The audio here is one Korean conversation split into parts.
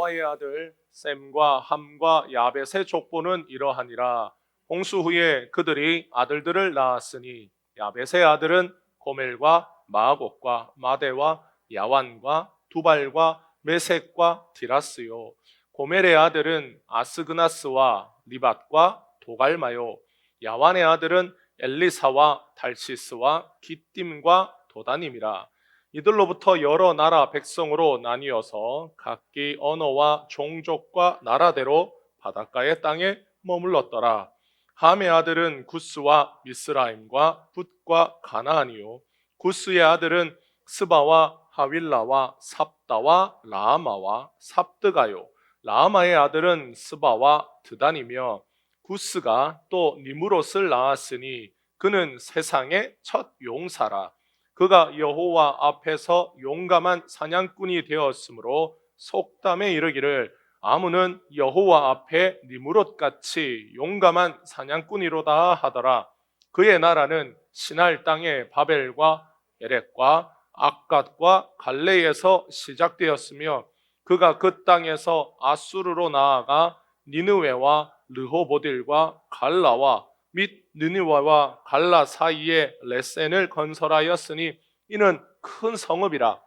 노아의 아들 셈과 함과 야벳의 족보는 이러하니라. 홍수 후에 그들이 아들들을 낳았으니 야벳의 아들은 고멜과 마곡과 마대와 야완과 두발과 메색과 디라스요. 고멜의 아들은 아스그나스와 리밧과 도갈마요. 야완의 아들은 엘리사와 달시스와 기띔과 도다님이라. 이들로부터 여러 나라 백성으로 나뉘어서 각기 언어와 종족과 나라대로 바닷가의 땅에 머물렀더라. 함의 아들은 구스와 미스라임과 붓과 가나안이요. 구스의 아들은 스바와 하윌라와 삽다와 라아마와 삽드가요. 라아마의 아들은 스바와 드단이며 구스가 또 니무롯을 낳았으니 그는 세상의 첫 용사라. 그가 여호와 앞에서 용감한 사냥꾼이 되었으므로 속담에 이르기를 아문은 여호와 앞에 니무롯같이 용감한 사냥꾼이로다 하더라. 그의 나라는 시날 땅의 바벨과 에렉과 악갓과 갈레에서 시작되었으며 그가 그 땅에서 아수르로 나아가 니느웨와 르호보딜과 갈라와 및 느니와와 갈라 사이에 레센을 건설하였으니 이는 큰 성읍이라.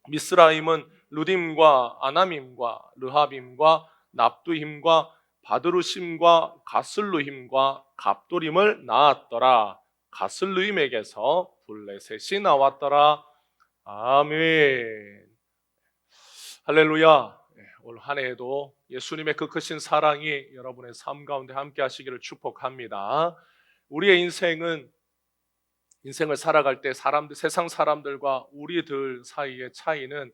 미스라임은 루딤과 아나밈과 르하빔과 납두힘과 바드루심과 가슬루힘과 갑도림을 낳았더라. 가슬루임에게서 블레셋이 나왔더라. 아멘. 할렐루야. 올 한 해에도 예수님의 그 크신 사랑이 여러분의 삶 가운데 함께 하시기를 축복합니다. 우리의 인생을 살아갈 때 세상 사람들과 우리들 사이의 차이는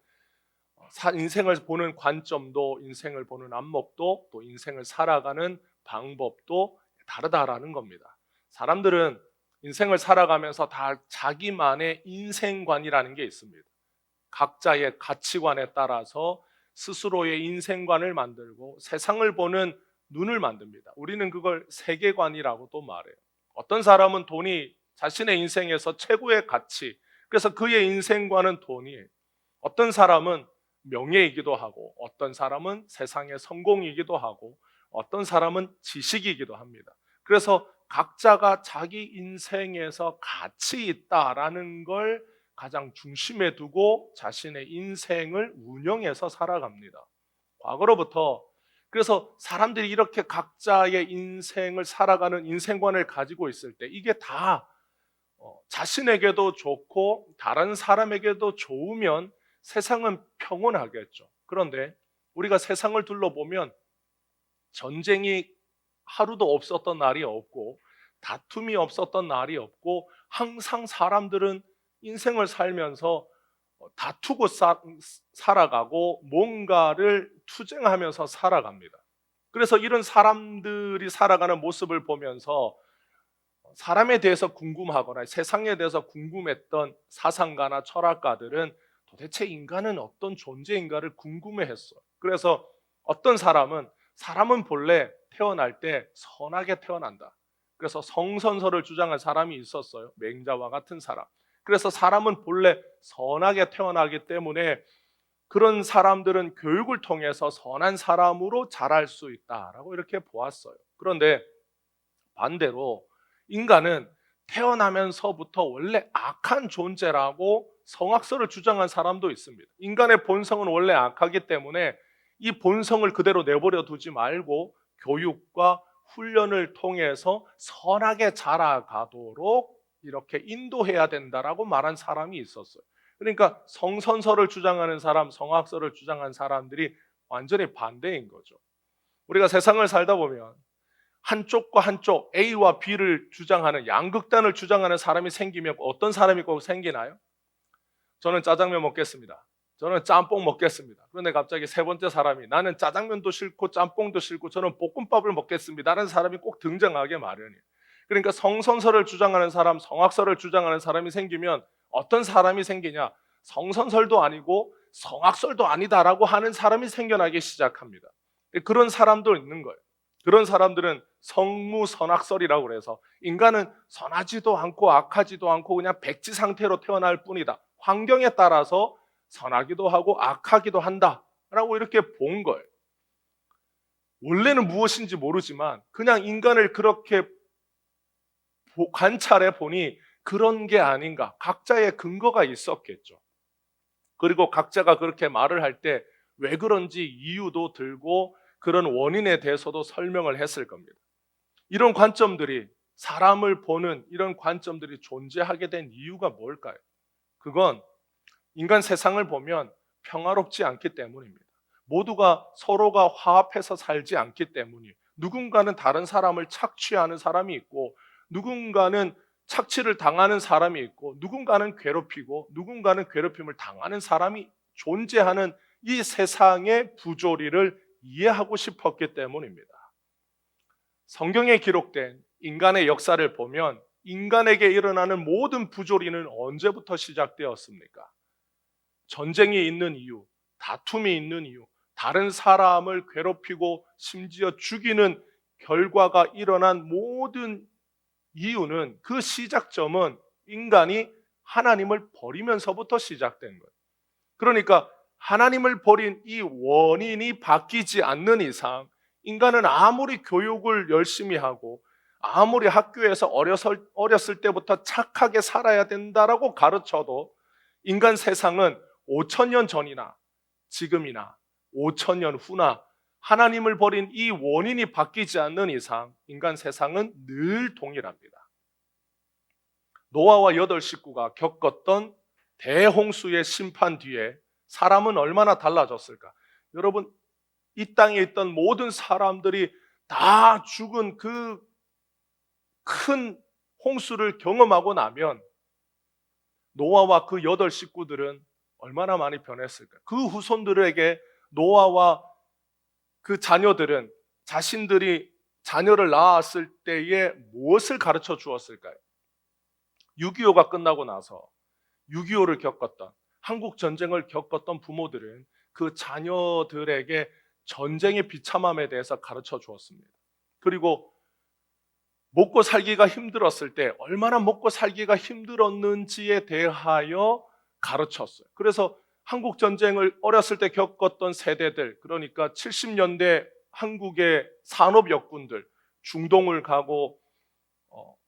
인생을 보는 관점도, 인생을 보는 안목도, 또 인생을 살아가는 방법도 다르다라는 겁니다. 사람들은 인생을 살아가면서 다 자기만의 인생관이라는 게 있습니다. 각자의 가치관에 따라서 스스로의 인생관을 만들고 세상을 보는 눈을 만듭니다. 우리는 그걸 세계관이라고 또 말해요. 어떤 사람은 돈이 자신의 인생에서 최고의 가치, 그래서 그의 인생관은 돈이에요. 어떤 사람은 명예이기도 하고, 어떤 사람은 세상의 성공이기도 하고, 어떤 사람은 지식이기도 합니다. 그래서 각자가 자기 인생에서 가치 있다라는 걸 가장 중심에 두고 자신의 인생을 운영해서 살아갑니다. 과거로부터. 그래서 사람들이 이렇게 각자의 인생을 살아가는 인생관을 가지고 있을 때 이게 다 자신에게도 좋고 다른 사람에게도 좋으면 세상은 평온하겠죠. 그런데 우리가 세상을 둘러보면 전쟁이 하루도 없었던 날이 없고 다툼이 없었던 날이 없고 항상 사람들은 인생을 살면서 다투고 살아가고 뭔가를 투쟁하면서 살아갑니다. 그래서 이런 사람들이 살아가는 모습을 보면서 사람에 대해서 궁금하거나 세상에 대해서 궁금했던 사상가나 철학가들은 도대체 인간은 어떤 존재인가를 궁금해했어요. 그래서 어떤 사람은 본래 태어날 때 선하게 태어난다. 그래서 성선설을 주장한 사람이 있었어요. 맹자와 같은 사람. 그래서 사람은 본래 선하게 태어나기 때문에 그런 사람들은 교육을 통해서 선한 사람으로 자랄 수 있다라고 이렇게 보았어요. 그런데 반대로 인간은 태어나면서부터 원래 악한 존재라고 성악설을 주장한 사람도 있습니다. 인간의 본성은 원래 악하기 때문에 이 본성을 그대로 내버려 두지 말고 교육과 훈련을 통해서 선하게 자라가도록 이렇게 인도해야 된다라고 말한 사람이 있었어요. 그러니까 성선설을 주장하는 사람, 성악설을 주장한 사람들이 완전히 반대인 거죠. 우리가 세상을 살다 보면 한쪽과 한쪽, A와 B를 주장하는 양극단을 주장하는 사람이 생기면 어떤 사람이 꼭 생기나요? 저는 짜장면 먹겠습니다. 저는 짬뽕 먹겠습니다. 그런데 갑자기 세 번째 사람이 나는 짜장면도 싫고 짬뽕도 싫고 저는 볶음밥을 먹겠습니다 라는 사람이 꼭 등장하게 마련이에요. 그러니까 성선설을 주장하는 사람, 성악설을 주장하는 사람이 생기면 어떤 사람이 생기냐? 성선설도 아니고 성악설도 아니다라고 하는 사람이 생겨나기 시작합니다. 그런 사람도 있는 거예요. 그런 사람들은 성무선악설이라고 그래서 인간은 선하지도 않고 악하지도 않고 그냥 백지 상태로 태어날 뿐이다. 환경에 따라서 선하기도 하고 악하기도 한다 라고 이렇게 본 거예요. 원래는 무엇인지 모르지만 그냥 인간을 그렇게 관찰해 보니 그런 게 아닌가. 각자의 근거가 있었겠죠. 그리고 각자가 그렇게 말을 할 때 왜 그런지 이유도 들고 그런 원인에 대해서도 설명을 했을 겁니다. 이런 관점들이, 사람을 보는 이런 관점들이 존재하게 된 이유가 뭘까요? 그건 인간 세상을 보면 평화롭지 않기 때문입니다. 모두가 서로가 화합해서 살지 않기 때문이에요. 누군가는 다른 사람을 착취하는 사람이 있고, 누군가는 착취를 당하는 사람이 있고, 누군가는 괴롭히고, 누군가는 괴롭힘을 당하는 사람이 존재하는 이 세상의 부조리를 이해하고 싶었기 때문입니다. 성경에 기록된 인간의 역사를 보면 인간에게 일어나는 모든 부조리는 언제부터 시작되었습니까? 전쟁이 있는 이유, 다툼이 있는 이유, 다른 사람을 괴롭히고 심지어 죽이는 결과가 일어난 모든 이유는, 그 시작점은 인간이 하나님을 버리면서부터 시작된 거예요. 그러니까 하나님을 버린 이 원인이 바뀌지 않는 이상 인간은 아무리 교육을 열심히 하고 아무리 학교에서 어렸을 때부터 착하게 살아야 된다라고 가르쳐도 인간 세상은 5,000년 전이나 지금이나 5,000년 후나 하나님을 버린 이 원인이 바뀌지 않는 이상 인간 세상은 늘 동일합니다. 노아와 8식구가 겪었던 대홍수의 심판 뒤에 사람은 얼마나 달라졌을까? 여러분, 이 땅에 있던 모든 사람들이 다 죽은 그 큰 홍수를 경험하고 나면 노아와 그 8식구들은 얼마나 많이 변했을까? 그 후손들에게 노아와 그 자녀들은 자신들이 자녀를 낳았을 때에 무엇을 가르쳐 주었을까요? 6.25가 끝나고 나서 6.25를 겪었던, 한국 전쟁을 겪었던 부모들은 그 자녀들에게 전쟁의 비참함에 대해서 가르쳐 주었습니다. 그리고 먹고 살기가 힘들었을 때 얼마나 먹고 살기가 힘들었는지에 대하여 가르쳤어요. 그래서 한국 전쟁을 어렸을 때 겪었던 세대들, 그러니까 70년대 한국의 산업 역군들, 중동을 가고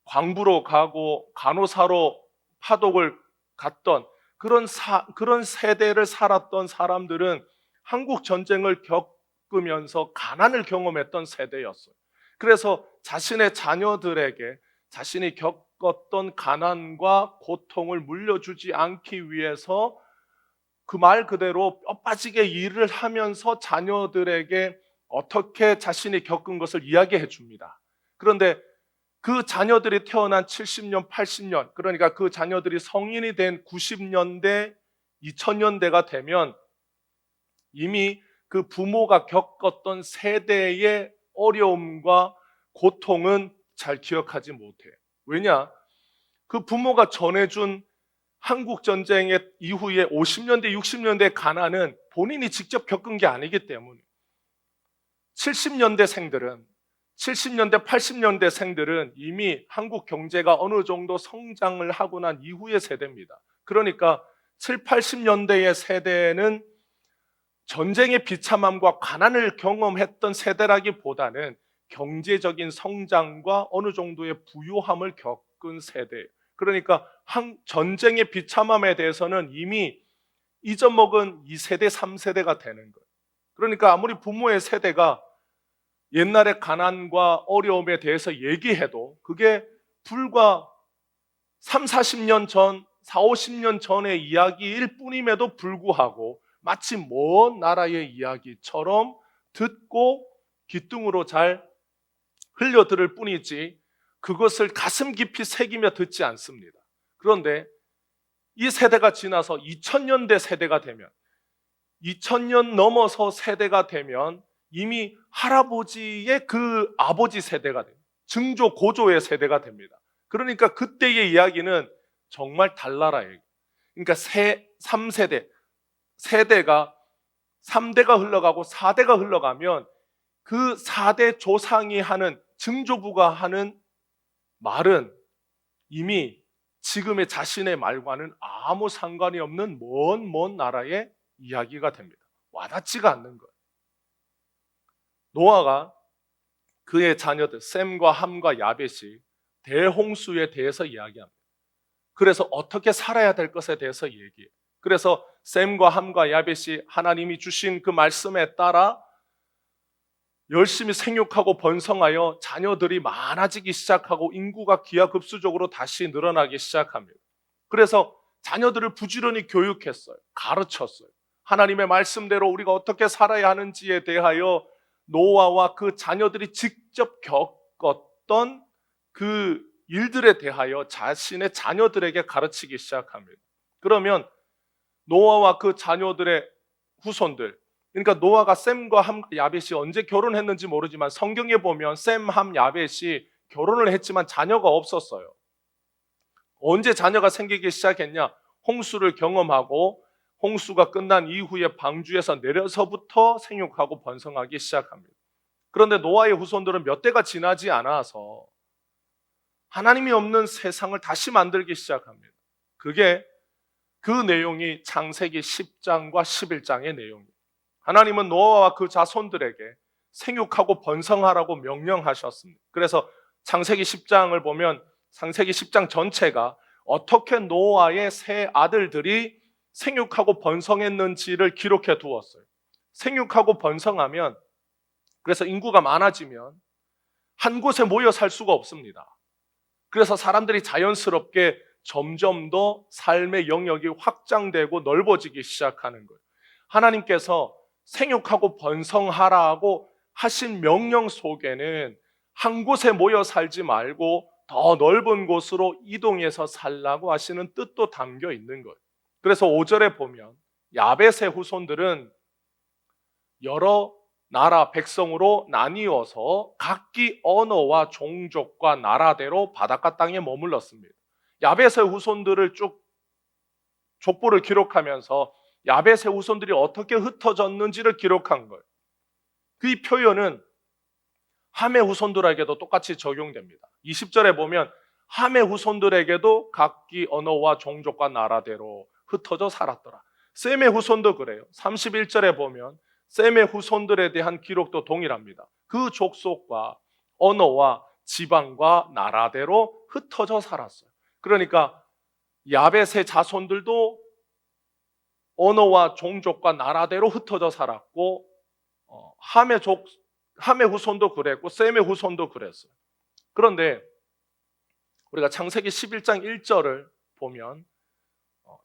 광부로 가고 간호사로 파독을 갔던 그런 세대를 살았던 사람들은 한국 전쟁을 겪으면서 가난을 경험했던 세대였어요. 그래서 자신의 자녀들에게 자신이 겪었던 가난과 고통을 물려주지 않기 위해서 그 말 그대로 뼈 빠지게 일을 하면서 자녀들에게 어떻게 자신이 겪은 것을 이야기해 줍니다. 그런데 그 자녀들이 태어난 70년, 80년, 그러니까 그 자녀들이 성인이 된 90년대, 2000년대가 되면 이미 그 부모가 겪었던 세대의 어려움과 고통은 잘 기억하지 못해요. 왜냐? 그 부모가 전해준 한국전쟁의 이후에 50년대, 60년대 가난은 본인이 직접 겪은 게 아니기 때문에 70년대 생들은 70년대, 80년대 생들은 이미 한국 경제가 어느 정도 성장을 하고 난 이후의 세대입니다. 그러니까 7, 80년대의 세대는 전쟁의 비참함과 가난을 경험했던 세대라기보다는 경제적인 성장과 어느 정도의 부유함을 겪은 세대. 그러니까 전쟁의 비참함에 대해서는 이미 잊어먹은 2세대, 3세대가 되는 거예요. 그러니까 아무리 부모의 세대가 옛날의 가난과 어려움에 대해서 얘기해도 그게 불과 3, 40년 전, 4, 50년 전의 이야기일 뿐임에도 불구하고 마치 먼 나라의 이야기처럼 듣고 귀등으로 잘 흘려들을 뿐이지 그것을 가슴 깊이 새기며 듣지 않습니다. 그런데 이 세대가 지나서 2000년대 세대가 되면 2000년 넘어서 세대가 되면 이미 할아버지의 그 아버지 세대가 됩니다. 증조 고조의 세대가 됩니다. 그러니까 그때의 이야기는 정말 달라라요. 그러니까 3세대, 세대가 3대가 흘러가고 4대가 흘러가면 그 4대 조상이 하는, 증조부가 하는 말은 이미 지금의 자신의 말과는 아무 상관이 없는 먼 나라의 이야기가 됩니다. 와닿지가 않는 거예요. 노아가 그의 자녀들 셈과 함과 야벳이 대홍수에 대해서 이야기합니다. 그래서 어떻게 살아야 될 것에 대해서 얘기해요. 그래서 셈과 함과 야벳이 하나님이 주신 그 말씀에 따라 열심히 생육하고 번성하여 자녀들이 많아지기 시작하고 인구가 기하급수적으로 다시 늘어나기 시작합니다. 그래서 자녀들을 부지런히 교육했어요. 가르쳤어요. 하나님의 말씀대로 우리가 어떻게 살아야 하는지에 대하여 노아와 그 자녀들이 직접 겪었던 그 일들에 대하여 자신의 자녀들에게 가르치기 시작합니다. 그러면 노아와 그 자녀들의 후손들, 그러니까 노아가 셈과 함, 야벳이 언제 결혼했는지 모르지만 성경에 보면 셈, 함, 야벳이 결혼을 했지만 자녀가 없었어요. 언제 자녀가 생기기 시작했냐? 홍수를 경험하고 홍수가 끝난 이후에 방주에서 내려서부터 생육하고 번성하기 시작합니다. 그런데 노아의 후손들은 몇 대가 지나지 않아서 하나님이 없는 세상을 다시 만들기 시작합니다. 그게 그 내용이 창세기 10장과 11장의 내용입니다. 하나님은 노아와 그 자손들에게 생육하고 번성하라고 명령하셨습니다. 그래서 창세기 10장을 보면 창세기 10장 전체가 어떻게 노아의 세 아들들이 생육하고 번성했는지를 기록해 두었어요. 생육하고 번성하면, 그래서 인구가 많아지면 한 곳에 모여 살 수가 없습니다. 그래서 사람들이 자연스럽게 점점 더 삶의 영역이 확장되고 넓어지기 시작하는 거예요. 하나님께서 생육하고 번성하라고 하신 명령 속에는 한 곳에 모여 살지 말고 더 넓은 곳으로 이동해서 살라고 하시는 뜻도 담겨 있는 거예요. 그래서 5절에 보면 야벳의 후손들은 여러 나라 백성으로 나뉘어서 각기 언어와 종족과 나라대로 바닷가 땅에 머물렀습니다. 야벳의 후손들을 쭉 족보를 기록하면서 야벳의 후손들이 어떻게 흩어졌는지를 기록한 거예요. 그 표현은 함의 후손들에게도 똑같이 적용됩니다. 20절에 보면 함의 후손들에게도 각기 언어와 종족과 나라대로 흩어져 살았더라. 셈의 후손도 그래요. 31절에 보면 셈의 후손들에 대한 기록도 동일합니다. 그 족속과 언어와 지방과 나라대로 흩어져 살았어요. 그러니까 야벳의 자손들도 언어와 종족과 나라대로 흩어져 살았고, 함의 후손도 그랬고 셈의 후손도 그랬어요. 그런데 우리가 창세기 11장 1절을 보면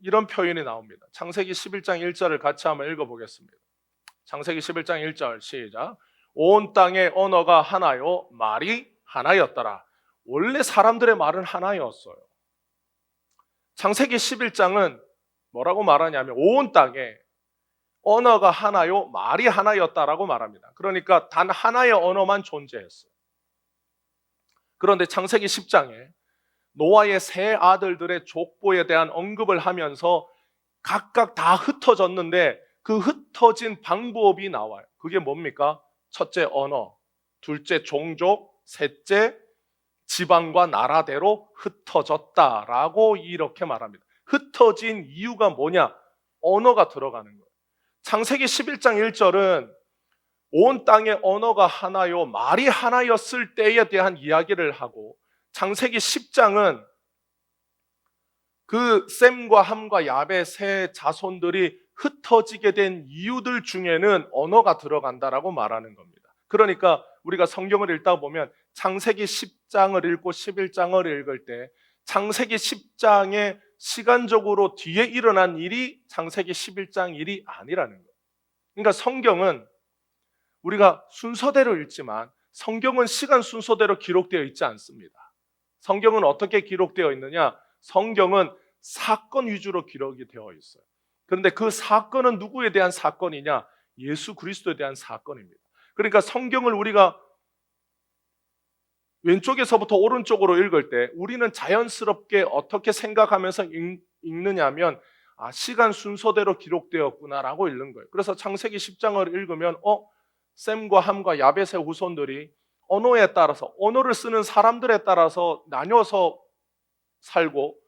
이런 표현이 나옵니다. 창세기 11장 1절을 같이 한번 읽어보겠습니다. 창세기 11장 1절 시작. 온 땅의 언어가 하나요 말이 하나였더라. 원래 사람들의 말은 하나였어요. 창세기 11장은 뭐라고 말하냐면 온 땅에 언어가 하나요 말이 하나였다라고 말합니다. 그러니까 단 하나의 언어만 존재했어요. 그런데 창세기 10장에 노아의 세 아들들의 족보에 대한 언급을 하면서 각각 다 흩어졌는데 그 흩어진 방법이 나와요. 그게 뭡니까? 첫째 언어, 둘째 종족, 셋째 지방과 나라대로 흩어졌다라고 이렇게 말합니다. 흩어진 이유가 뭐냐? 언어가 들어가는 거예요. 창세기 11장 1절은 온 땅의 언어가 하나요 말이 하나였을 때에 대한 이야기를 하고, 창세기 10장은 그 셈과 함과 야벳의 자손들이 흩어지게 된 이유들 중에는 언어가 들어간다라고 말하는 겁니다. 그러니까 우리가 성경을 읽다 보면 창세기 10장을 읽고 11장을 읽을 때 창세기 10장에 시간적으로 뒤에 일어난 일이 창세기 11장 일이 아니라는 거예요. 그러니까 성경은 우리가 순서대로 읽지만 성경은 시간 순서대로 기록되어 있지 않습니다. 성경은 어떻게 기록되어 있느냐? 성경은 사건 위주로 기록이 되어 있어요. 그런데 그 사건은 누구에 대한 사건이냐? 예수 그리스도에 대한 사건입니다. 그러니까 성경을 우리가 왼쪽에서부터 오른쪽으로 읽을 때 우리는 자연스럽게 어떻게 생각하면서 읽느냐면 시간 순서대로 기록되었구나라고 읽는 거예요. 그래서 창세기 10장을 읽으면 셈과 함과 야벳의 후손들이 언어에 따라서, 언어를 쓰는 사람들에 따라서 나뉘어서 살고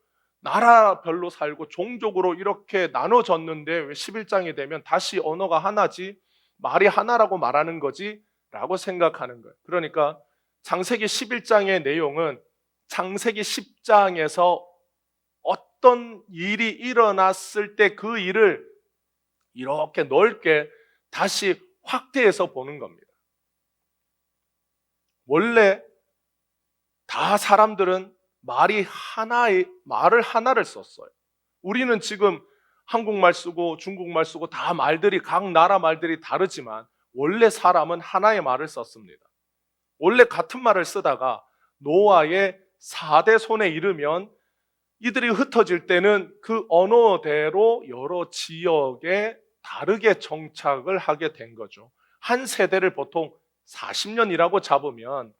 나라별로 살고 종족으로 이렇게 나눠졌는데 왜 11장이 되면 다시 언어가 하나지? 말이 하나라고 말하는 거지? 라고 생각하는 거예요. 그러니까 창세기 11장의 내용은 창세기 10장에서 어떤 일이 일어났을 때 그 일을 이렇게 넓게 다시 확대해서 보는 겁니다. 원래 다 사람들은 말을 하나를 썼어요. 우리는 지금 한국말 쓰고 중국말 쓰고 다 말들이 각 나라 말들이 다르지만 원래 사람은 하나의 말을 썼습니다. 원래 같은 말을 쓰다가 노아의 4대 손에 이르면 이들이 흩어질 때는 그 언어대로 여러 지역에 다르게 정착을 하게 된 거죠. 한 세대를 보통 40년이라고 잡으면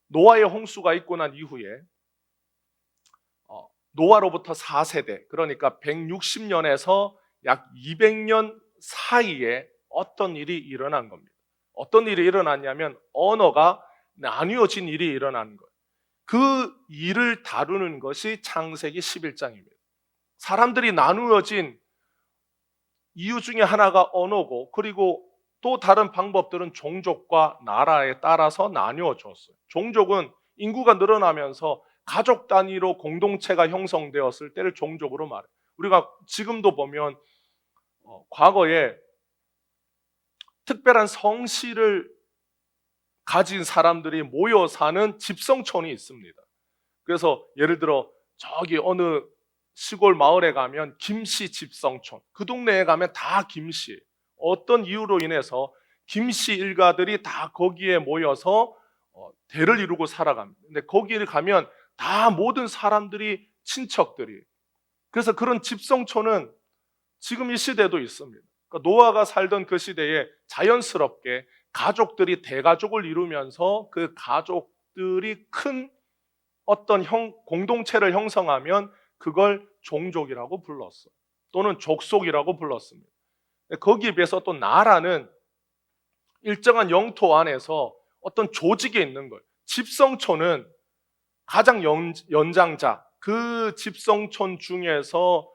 노아의 홍수가 있고 난 이후에 노아로부터 4세대, 그러니까 160년에서 약 200년 사이에 어떤 일이 일어난 겁니다. 어떤 일이 일어났냐면 언어가 나뉘어진 일이 일어난 거예요. 그 일을 다루는 것이 창세기 11장입니다. 사람들이 나누어진 이유 중에 하나가 언어고, 그리고 또 다른 방법들은 종족과 나라에 따라서 나뉘어졌어요. 종족은 인구가 늘어나면서 가족 단위로 공동체가 형성되었을 때를 종족으로 말해요. 우리가 지금도 보면 과거에 특별한 성씨를 가진 사람들이 모여 사는 집성촌이 있습니다. 그래서 예를 들어 저기 어느 시골 마을에 가면 김씨 집성촌, 그 동네에 가면 다 김씨. 어떤 이유로 인해서 김씨 일가들이 다 거기에 모여서 대를 이루고 살아갑니다. 근데 거기를 가면 다 모든 사람들이 친척들이. 그래서 그런 집성촌은 지금 이 시대도 있습니다. 그러니까 노아가 살던 그 시대에 자연스럽게 가족들이 대가족을 이루면서 그 가족들이 큰 어떤 공동체를 형성하면 그걸 종족이라고 불렀어요. 또는 족속이라고 불렀습니다. 거기에 비해서 또 나라는 일정한 영토 안에서 어떤 조직이 있는 거예요. 집성촌은 가장 연장자, 그 집성촌 중에서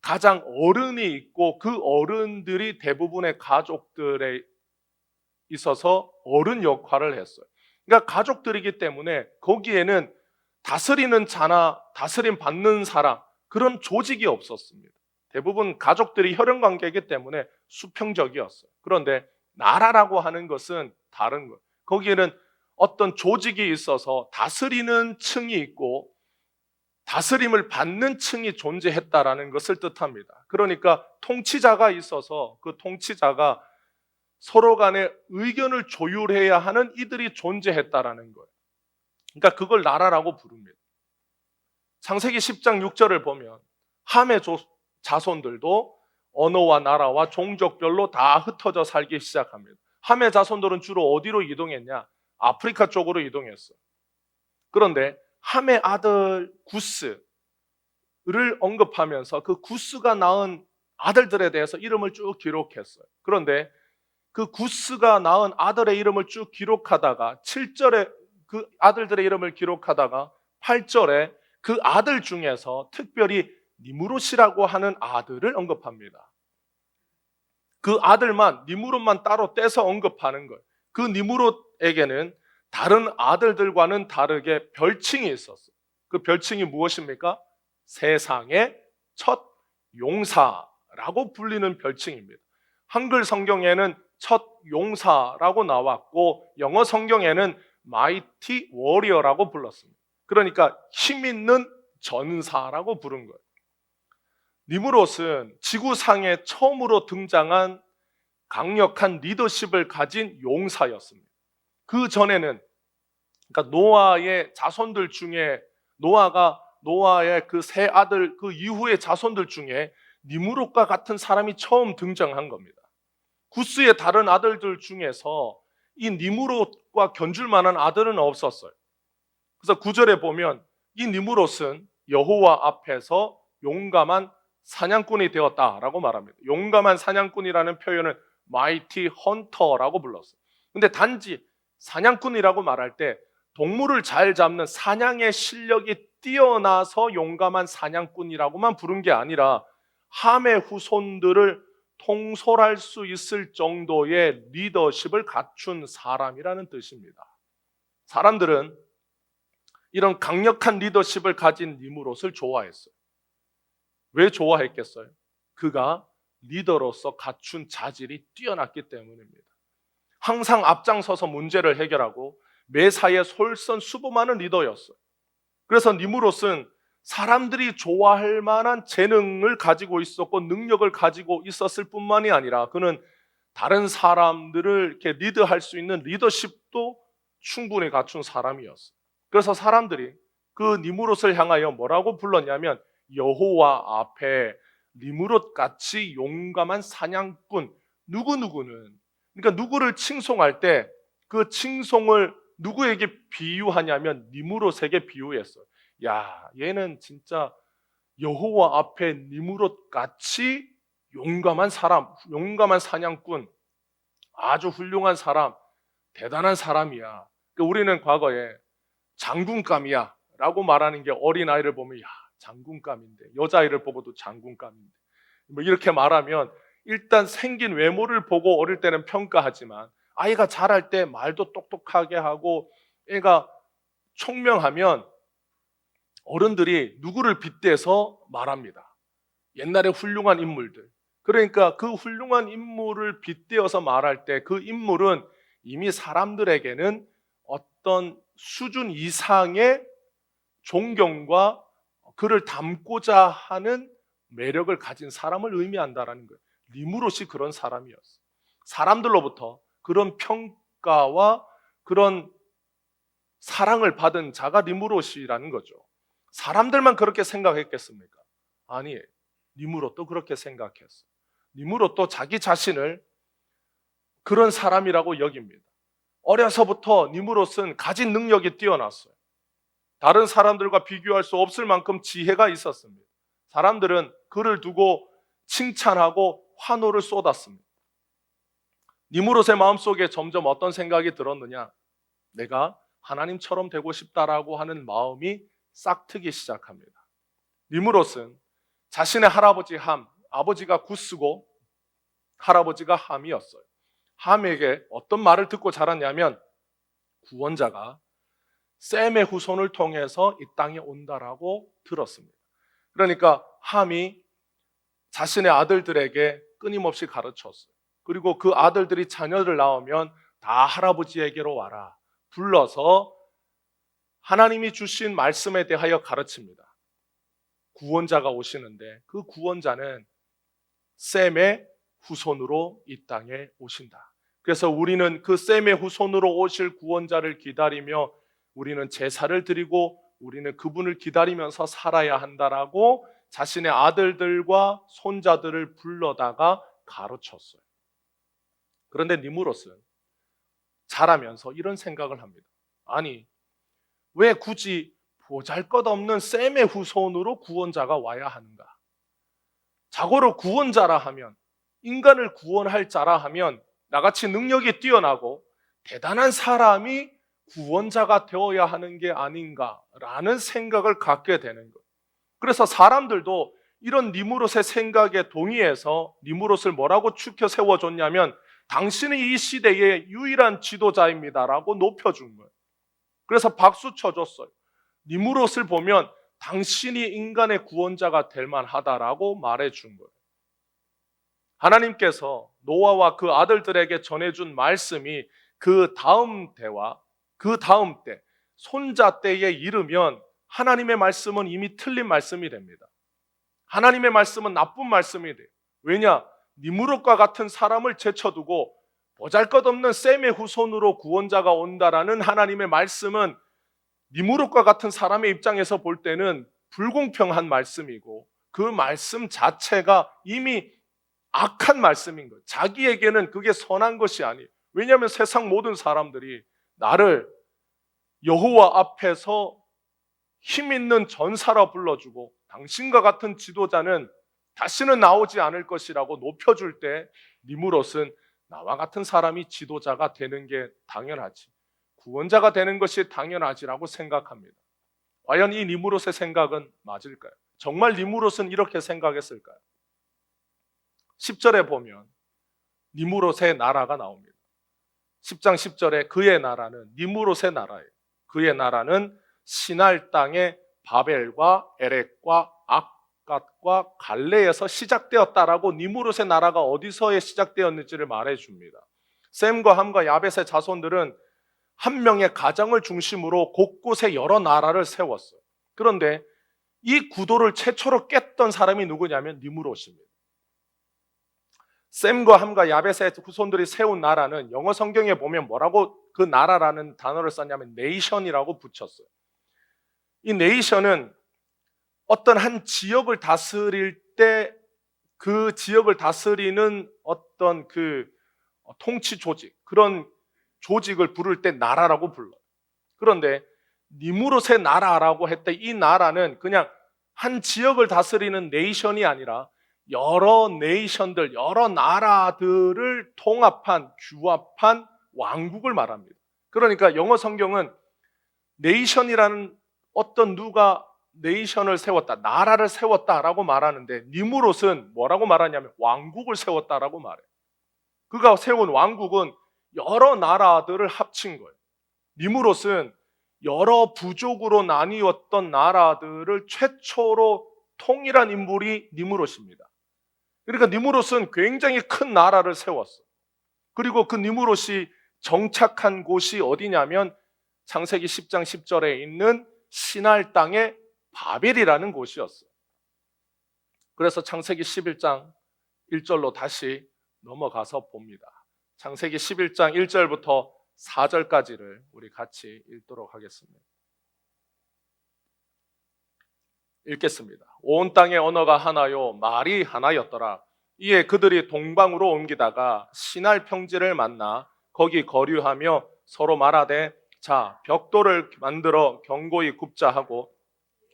가장 어른이 있고 그 어른들이 대부분의 가족들에 있어서 어른 역할을 했어요. 그러니까 가족들이기 때문에 거기에는 다스리는 자나 다스림 받는 사람, 그런 조직이 없었습니다. 대부분 가족들이 혈연관계이기 때문에 수평적이었어요. 그런데 나라라고 하는 것은 다른 거예요. 거기에는 어떤 조직이 있어서 다스리는 층이 있고 다스림을 받는 층이 존재했다라는 것을 뜻합니다. 그러니까 통치자가 있어서 그 통치자가 서로 간에 의견을 조율해야 하는 이들이 존재했다라는 거예요. 그러니까 그걸 나라라고 부릅니다. 창세기 10장 6절을 보면 함의 자손들도 언어와 나라와 종족별로 다 흩어져 살기 시작합니다. 함의 자손들은 주로 어디로 이동했냐? 아프리카 쪽으로 이동했어요. 그런데 함의 아들 구스를 언급하면서 그 구스가 낳은 아들들에 대해서 이름을 쭉 기록했어요. 그런데 그 구스가 낳은 아들의 이름을 쭉 기록하다가 7절에 그 아들들의 이름을 기록하다가 8절에 그 아들 중에서 특별히 니므롯이라고 하는 아들을 언급합니다. 그 아들만, 니므롯만 따로 떼서 언급하는 거예요. 그 니므롯에게는 다른 아들들과는 다르게 별칭이 있었어요. 그 별칭이 무엇입니까? 세상의 첫 용사라고 불리는 별칭입니다. 한글 성경에는 첫 용사라고 나왔고 영어 성경에는 마이티 워리어라고 불렀습니다. 그러니까 힘 있는 전사라고 부른 거예요. 니므롯은 지구상에 처음으로 등장한 강력한 리더십을 가진 용사였습니다. 그 전에는, 그러니까 노아의 자손들 중에 노아의 그 세 아들, 그 이후의 자손들 중에 니므롯과 같은 사람이 처음 등장한 겁니다. 구스의 다른 아들들 중에서 이 니므롯과 견줄 만한 아들은 없었어요. 그래서 9절에 보면 이 니므롯은 여호와 앞에서 용감한 사냥꾼이 되었다라고 말합니다. 용감한 사냥꾼이라는 표현을 마이티 헌터라고 불렀어요. 근데 단지 사냥꾼이라고 말할 때 동물을 잘 잡는 사냥의 실력이 뛰어나서 용감한 사냥꾼이라고만 부른 게 아니라 함의 후손들을 통솔할 수 있을 정도의 리더십을 갖춘 사람이라는 뜻입니다. 사람들은 이런 강력한 리더십을 가진 니무롯을 좋아했어요. 왜 좋아했겠어요? 그가 리더로서 갖춘 자질이 뛰어났기 때문입니다. 항상 앞장서서 문제를 해결하고 매사에 솔선수범하는 리더였어요. 그래서 니무롯은 사람들이 좋아할 만한 재능을 가지고 있었고 능력을 가지고 있었을 뿐만이 아니라 그는 다른 사람들을 이렇게 리드할 수 있는 리더십도 충분히 갖춘 사람이었어요. 그래서 사람들이 그 니무롯을 향하여 뭐라고 불렀냐면 여호와 앞에 니무롯 같이 용감한 사냥꾼 누구누구는, 그러니까 누구를 칭송할 때 그 칭송을 누구에게 비유하냐면 니무롯에게 비유했어요. 야, 얘는 진짜 여호와 앞에 니무롯 같이 용감한 사람, 용감한 사냥꾼, 아주 훌륭한 사람, 대단한 사람이야. 그러니까 우리는 과거에 장군감이야 라고 말하는 게 어린아이를 보면 야, 장군감인데, 여자아이를 보고도 장군감인데 뭐 이렇게 말하면 일단 생긴 외모를 보고 어릴 때는 평가하지만 아이가 자랄 때 말도 똑똑하게 하고 애가 총명하면 어른들이 누구를 빗대서 말합니다. 옛날에 훌륭한 인물들. 그러니까 그 훌륭한 인물을 빗대어서 말할 때 그 인물은 이미 사람들에게는 어떤 수준 이상의 존경과 그를 닮고자 하는 매력을 가진 사람을 의미한다라는 거예요. 니무롯이 그런 사람이었어요. 사람들로부터 그런 평가와 그런 사랑을 받은 자가 니무롯이라는 거죠. 사람들만 그렇게 생각했겠습니까? 아니에요. 니무롯도 그렇게 생각했어요. 니무롯도 자기 자신을 그런 사람이라고 여깁니다. 어려서부터 니무롯은 가진 능력이 뛰어났어요. 다른 사람들과 비교할 수 없을 만큼 지혜가 있었습니다. 사람들은 그를 두고 칭찬하고 환호를 쏟았습니다. 니무롯의 마음속에 점점 어떤 생각이 들었느냐? 내가 하나님처럼 되고 싶다라고 하는 마음이 싹트기 시작합니다. 니무롯은 자신의 할아버지 함, 아버지가 구스고 할아버지가 함이었어요. 함에게 어떤 말을 듣고 자랐냐면 구원자가 셈의 후손을 통해서 이 땅에 온다라고 들었습니다. 그러니까 함이 자신의 아들들에게 끊임없이 가르쳤어요. 그리고 그 아들들이 자녀를 낳으면 다 할아버지에게로 와라. 불러서 하나님이 주신 말씀에 대하여 가르칩니다. 구원자가 오시는데 그 구원자는 셈의 후손으로 이 땅에 오신다. 그래서 우리는 그 셈의 후손으로 오실 구원자를 기다리며 우리는 제사를 드리고 우리는 그분을 기다리면서 살아야 한다라고 자신의 아들들과 손자들을 불러다가 가르쳤어요. 그런데 니무롯은 자라면서 이런 생각을 합니다. 아니, 왜 굳이 보잘것없는 셈의 후손으로 구원자가 와야 하는가? 자고로 구원자라 하면, 인간을 구원할 자라 하면 나같이 능력이 뛰어나고 대단한 사람이 구원자가 되어야 하는 게 아닌가라는 생각을 갖게 되는 거예요. 그래서 사람들도 이런 니무롯의 생각에 동의해서 니무롯을 뭐라고 추켜 세워줬냐면 당신이 이 시대의 유일한 지도자입니다라고 높여준 거예요. 그래서 박수 쳐줬어요. 니무롯을 보면 당신이 인간의 구원자가 될 만하다라고 말해준 거예요. 하나님께서 노아와 그 아들들에게 전해준 말씀이 그 다음 때와 그 다음 때, 손자 때에 이르면 하나님의 말씀은 이미 틀린 말씀이 됩니다. 하나님의 말씀은 나쁜 말씀이 돼요. 왜냐? 니무롯과 같은 사람을 제쳐두고 보잘것없는 셈의 후손으로 구원자가 온다라는 하나님의 말씀은 니무롯과 같은 사람의 입장에서 볼 때는 불공평한 말씀이고 그 말씀 자체가 이미 악한 말씀인 거예요. 자기에게는 그게 선한 것이 아니에요. 왜냐하면 세상 모든 사람들이 나를 여호와 앞에서 힘 있는 전사라 불러주고 당신과 같은 지도자는 다시는 나오지 않을 것이라고 높여줄 때 니무롯은 나와 같은 사람이 지도자가 되는 게 당연하지, 구원자가 되는 것이 당연하지라고 생각합니다. 과연 이 니무롯의 생각은 맞을까요? 정말 니무롯은 이렇게 생각했을까요? 10절에 보면 니무롯의 나라가 나옵니다. 10장 10절에 그의 나라는 니무롯의 나라예요. 그의 나라는 시날 땅의 바벨과 에렉과 악갓과 갈레에서 시작되었다라고 니무롯의 나라가 어디서 시작되었는지를 말해줍니다. 셈과 함과 야벳의 자손들은 한 명의 가정을 중심으로 곳곳에 여러 나라를 세웠어요. 그런데 이 구도를 최초로 깼던 사람이 누구냐면 니무롯입니다. 셈과 함과 야벳의 후손들이 세운 나라는 영어 성경에 보면 뭐라고 그 나라라는 단어를 썼냐면 네이션이라고 붙였어요. 이 네이션은 어떤 한 지역을 다스릴 때 그 지역을 다스리는 어떤 그 통치 조직, 그런 조직을 부를 때 나라라고 불러요. 그런데 니무롯의 나라라고 했을 때 이 나라는 그냥 한 지역을 다스리는 네이션이 아니라 여러 네이션들, 여러 나라들을 통합한, 규합한 왕국을 말합니다. 그러니까 영어 성경은 네이션이라는 어떤 누가 네이션을 세웠다, 나라를 세웠다라고 말하는데 니무롯은 뭐라고 말하냐면 왕국을 세웠다라고 말해요. 그가 세운 왕국은 여러 나라들을 합친 거예요. 니무롯은 여러 부족으로 나뉘었던 나라들을 최초로 통일한 인물이 니무롯입니다. 그러니까 니무롯은 굉장히 큰 나라를 세웠어요. 그리고 그 니무롯이 정착한 곳이 어디냐면 창세기 10장 10절에 있는 시날 땅의 바벨이라는 곳이었어요. 그래서 창세기 11장 1절로 다시 넘어가서 봅니다. 창세기 11장 1절부터 4절까지를 우리 같이 읽도록 하겠습니다. 읽겠습니다. 온 땅의 언어가 하나요 말이 하나였더라. 이에 그들이 동방으로 옮기다가 시날 평지를 만나 거기 거류하며 서로 말하되 자 벽돌을 만들어 견고히 굽자 하고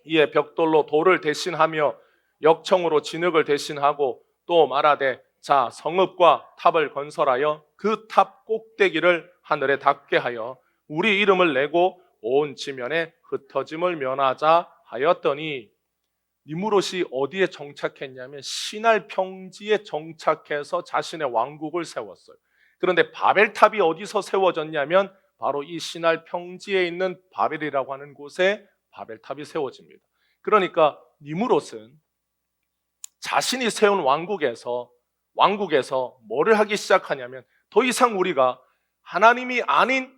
이에 벽돌로 돌을 대신하며 역청으로 진흙을 대신하고 또 말하되 자 성읍과 탑을 건설하여 그 탑 꼭대기를 하늘에 닿게 하여 우리 이름을 내고 온 지면에 흩어짐을 면하자 하였더니 니무롯이 어디에 정착했냐면 시날 평지에 정착해서 자신의 왕국을 세웠어요. 그런데 바벨탑이 어디서 세워졌냐면 바로 이 시날 평지에 있는 바벨이라고 하는 곳에 바벨탑이 세워집니다. 그러니까 니무롯은 자신이 세운 왕국에서 뭐를 하기 시작하냐면 더 이상 우리가 하나님이 아닌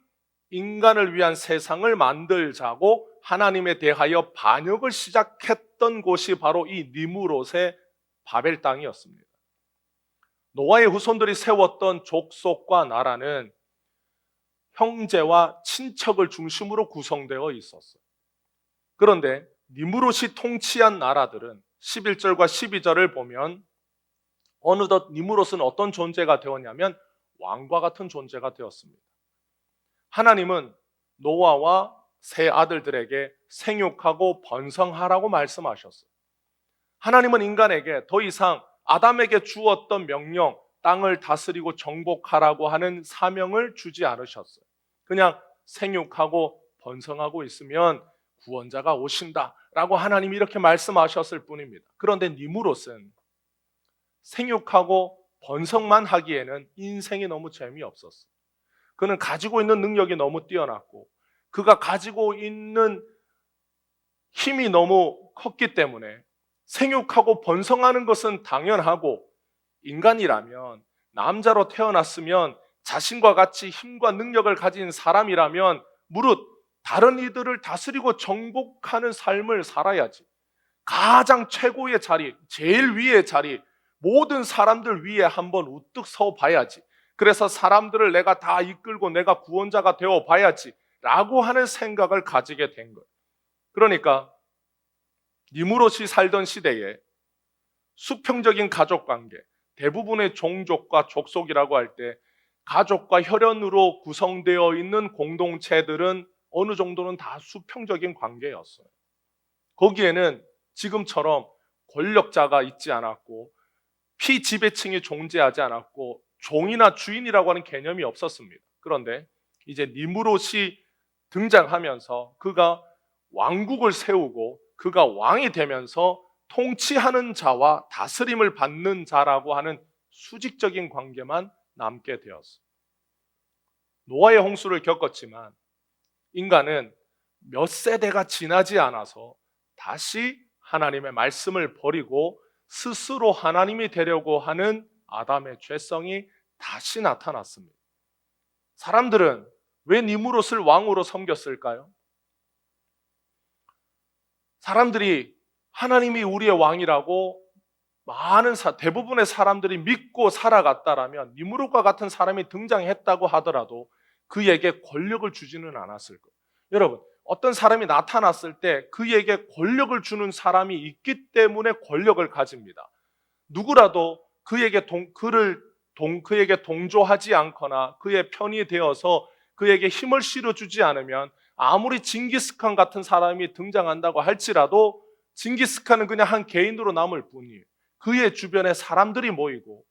인간을 위한 세상을 만들자고 하나님에 대하여 반역을 시작했던 곳이 바로 이 니무롯의 바벨 땅이었습니다. 노아의 후손들이 세웠던 족속과 나라는 형제와 친척을 중심으로 구성되어 있었어요. 그런데 니무롯이 통치한 나라들은 11절과 12절을 보면 어느덧 니무롯은 어떤 존재가 되었냐면 왕과 같은 존재가 되었습니다. 하나님은 노아와 세 아들들에게 생육하고 번성하라고 말씀하셨어요. 하나님은 인간에게 더 이상 아담에게 주었던 명령, 땅을 다스리고 정복하라고 하는 사명을 주지 않으셨어요. 그냥 생육하고 번성하고 있으면 구원자가 오신다라고 하나님이 이렇게 말씀하셨을 뿐입니다. 그런데 니무롯은 생육하고 번성만 하기에는 인생이 너무 재미없었어요. 그는 가지고 있는 능력이 너무 뛰어났고 그가 가지고 있는 힘이 너무 컸기 때문에 생육하고 번성하는 것은 당연하고 인간이라면 남자로 태어났으면 자신과 같이 힘과 능력을 가진 사람이라면 무릇 다른 이들을 다스리고 정복하는 삶을 살아야지. 가장 최고의 자리, 제일 위의 자리, 모든 사람들 위에 한번 우뚝 서 봐야지. 그래서 사람들을 내가 다 이끌고 내가 구원자가 되어 봐야지 라고 하는 생각을 가지게 된 거예요. 그러니까 니무롯이 살던 시대에 수평적인 가족관계, 대부분의 종족과 족속이라고 할 때 가족과 혈연으로 구성되어 있는 공동체들은 어느 정도는 다 수평적인 관계였어요. 거기에는 지금처럼 권력자가 있지 않았고 피지배층이 존재하지 않았고 종이나 주인이라고 하는 개념이 없었습니다. 그런데 이제 니무롯이 등장하면서 그가 왕국을 세우고 그가 왕이 되면서 통치하는 자와 다스림을 받는 자라고 하는 수직적인 관계만 남게 되었습니다. 노아의 홍수를 겪었지만 인간은 몇 세대가 지나지 않아서 다시 하나님의 말씀을 버리고 스스로 하나님이 되려고 하는 아담의 죄성이 다시 나타났습니다. 사람들은 왜 니무롯을 왕으로 섬겼을까요? 사람들이 하나님이 우리의 왕이라고 대부분의 사람들이 믿고 살아갔다라면 니무롯과 같은 사람이 등장했다고 하더라도 그에게 권력을 주지는 않았을 거예요. 여러분, 어떤 사람이 나타났을 때 그에게 권력을 주는 사람이 있기 때문에 권력을 가집니다. 누구라도 그에게 동조하지 않거나 그의 편이 되어서 그에게 힘을 실어주지 않으면 아무리 징기스칸 같은 사람이 등장한다고 할지라도 징기스칸은 그냥 한 개인으로 남을 뿐이에요. 그의 주변에 사람들이 모이고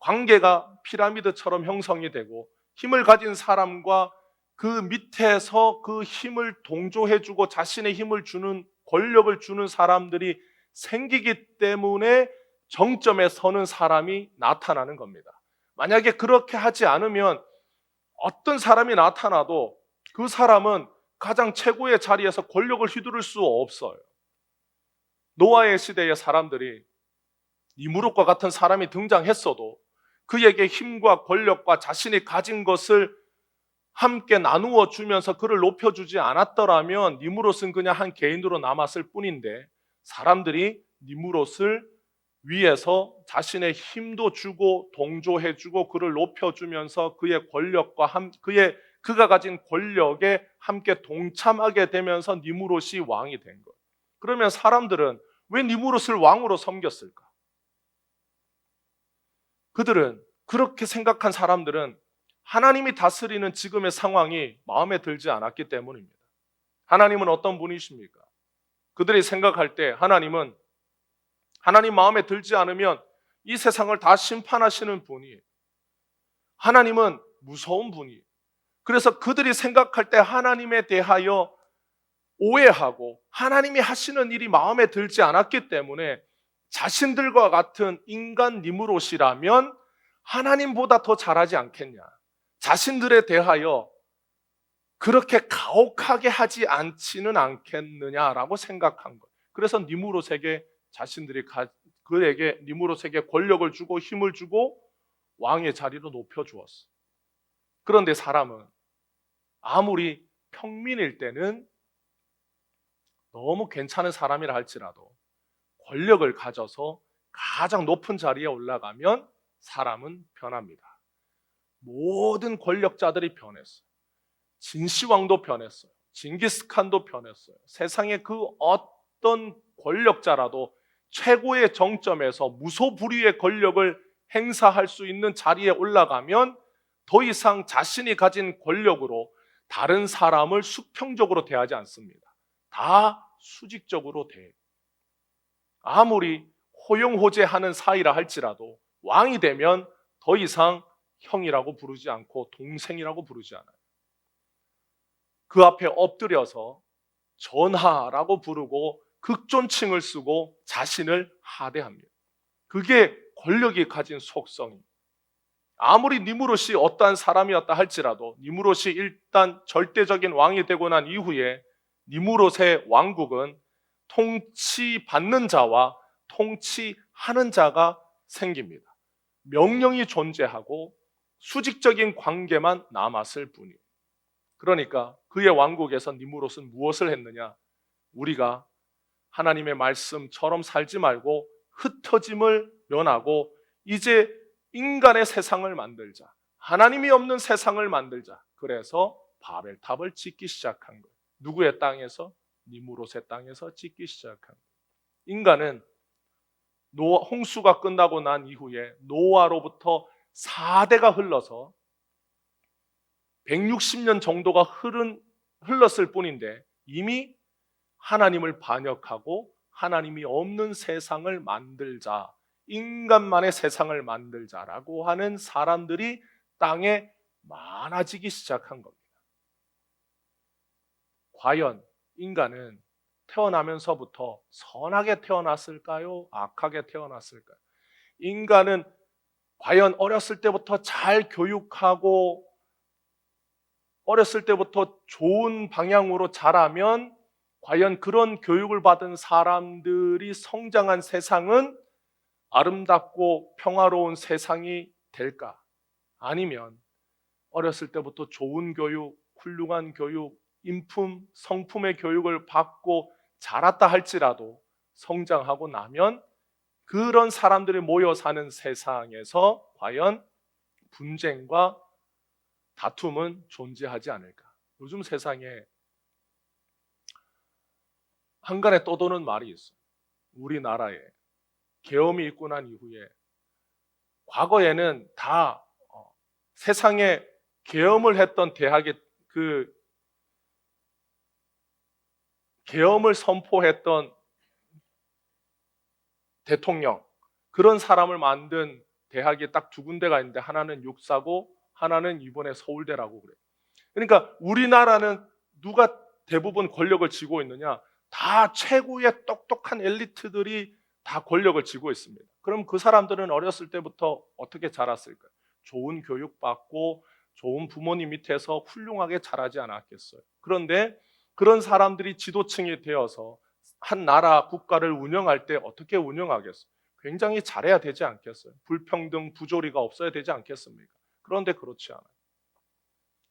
관계가 피라미드처럼 형성이 되고 힘을 가진 사람과 그 밑에서 그 힘을 동조해주고 자신의 힘을 주는 권력을 주는 사람들이 생기기 때문에 정점에 서는 사람이 나타나는 겁니다. 만약에 그렇게 하지 않으면 어떤 사람이 나타나도 그 사람은 가장 최고의 자리에서 권력을 휘두를 수 없어요. 노아의 시대의 사람들이 니무롯과 같은 사람이 등장했어도 그에게 힘과 권력과 자신이 가진 것을 함께 나누어 주면서 그를 높여주지 않았더라면 니무롯은 그냥 한 개인으로 남았을 뿐인데 사람들이 니무롯을 위해서 자신의 힘도 주고 동조해주고 그를 높여주면서 그의 권력과 그가 가진 권력에 함께 동참하게 되면서 니무롯이 왕이 된 거예요. 그러면 사람들은 왜 니무롯을 왕으로 섬겼을까? 그렇게 생각한 사람들은 하나님이 다스리는 지금의 상황이 마음에 들지 않았기 때문입니다. 하나님은 어떤 분이십니까? 그들이 생각할 때 하나님 마음에 들지 않으면 이 세상을 다 심판하시는 분이에요. 하나님은 무서운 분이에요. 그래서 그들이 생각할 때 하나님에 대하여 오해하고 하나님이 하시는 일이 마음에 들지 않았기 때문에 자신들과 같은 인간 니무롯이라면 하나님보다 더 잘하지 않겠냐. 자신들에 대하여 그렇게 가혹하게 하지 않지는 않겠느냐라고 생각한 거예요. 그래서 니무롯에게 니무롯에게 권력을 주고 힘을 주고 왕의 자리로 높여주었어요. 그런데 사람은 아무리 평민일 때는 너무 괜찮은 사람이라 할지라도 권력을 가져서 가장 높은 자리에 올라가면 사람은 변합니다. 모든 권력자들이 변했어요. 진시황도 변했어요. 징기스칸도 변했어요. 세상의 그 어떤 권력자라도 최고의 정점에서 무소불위의 권력을 행사할 수 있는 자리에 올라가면 더 이상 자신이 가진 권력으로 다른 사람을 수평적으로 대하지 않습니다. 다 수직적으로 대해요. 아무리 호용호제하는 사이라 할지라도 왕이 되면 더 이상 형이라고 부르지 않고 동생이라고 부르지 않아요. 그 앞에 엎드려서 전하라고 부르고 극존칭을 쓰고 자신을 하대합니다. 그게 권력이 가진 속성입니다. 아무리 니무롯이 어떠한 사람이었다 할지라도 니무롯이 일단 절대적인 왕이 되고 난 이후에 니무롯의 왕국은 통치받는 자와 통치하는 자가 생깁니다. 명령이 존재하고 수직적인 관계만 남았을 뿐이에요. 그러니까 그의 왕국에서 니무롯은 무엇을 했느냐? 우리가 하나님의 말씀처럼 살지 말고 흩어짐을 면하고 이제 인간의 세상을 만들자. 하나님이 없는 세상을 만들자. 그래서 바벨탑을 짓기 시작한 거예요. 누구의 땅에서? 니무롯의 땅에서 짓기 시작한 거예요. 인간은 홍수가 끝나고 난 이후에 노아로부터 4대가 흘러서 160년 정도가 흘렀을 뿐인데 이미 하나님을 반역하고 하나님이 없는 세상을 만들자, 인간만의 세상을 만들자라고 하는 사람들이 땅에 많아지기 시작한 겁니다. 과연 인간은 태어나면서부터 선하게 태어났을까요? 악하게 태어났을까요? 인간은 과연 어렸을 때부터 잘 교육하고 어렸을 때부터 좋은 방향으로 자라면 과연 그런 교육을 받은 사람들이 성장한 세상은 아름답고 평화로운 세상이 될까? 아니면 어렸을 때부터 좋은 교육, 훌륭한 교육, 인품, 성품의 교육을 받고 자랐다 할지라도 성장하고 나면 그런 사람들이 모여 사는 세상에서 과연 분쟁과 다툼은 존재하지 않을까? 요즘 세상에 한간에 떠도는 말이 있어요. 우리나라에 계엄이 있고 난 이후에 과거에는 다 세상에 계엄을 했던 대학의 그 계엄을 선포했던 대통령, 그런 사람을 만든 대학이 딱 두 군데가 있는데 하나는 육사고 하나는 이번에 서울대라고 그래요. 그러니까 우리나라는 누가 대부분 권력을 쥐고 있느냐? 다 최고의 똑똑한 엘리트들이 다 권력을 쥐고 있습니다. 그럼 그 사람들은 어렸을 때부터 어떻게 자랐을까요? 좋은 교육받고 좋은 부모님 밑에서 훌륭하게 자라지 않았겠어요. 그런데 그런 사람들이 지도층이 되어서 한 나라 국가를 운영할 때 어떻게 운영하겠어요? 굉장히 잘해야 되지 않겠어요? 불평등, 부조리가 없어야 되지 않겠습니까? 그런데 그렇지 않아요.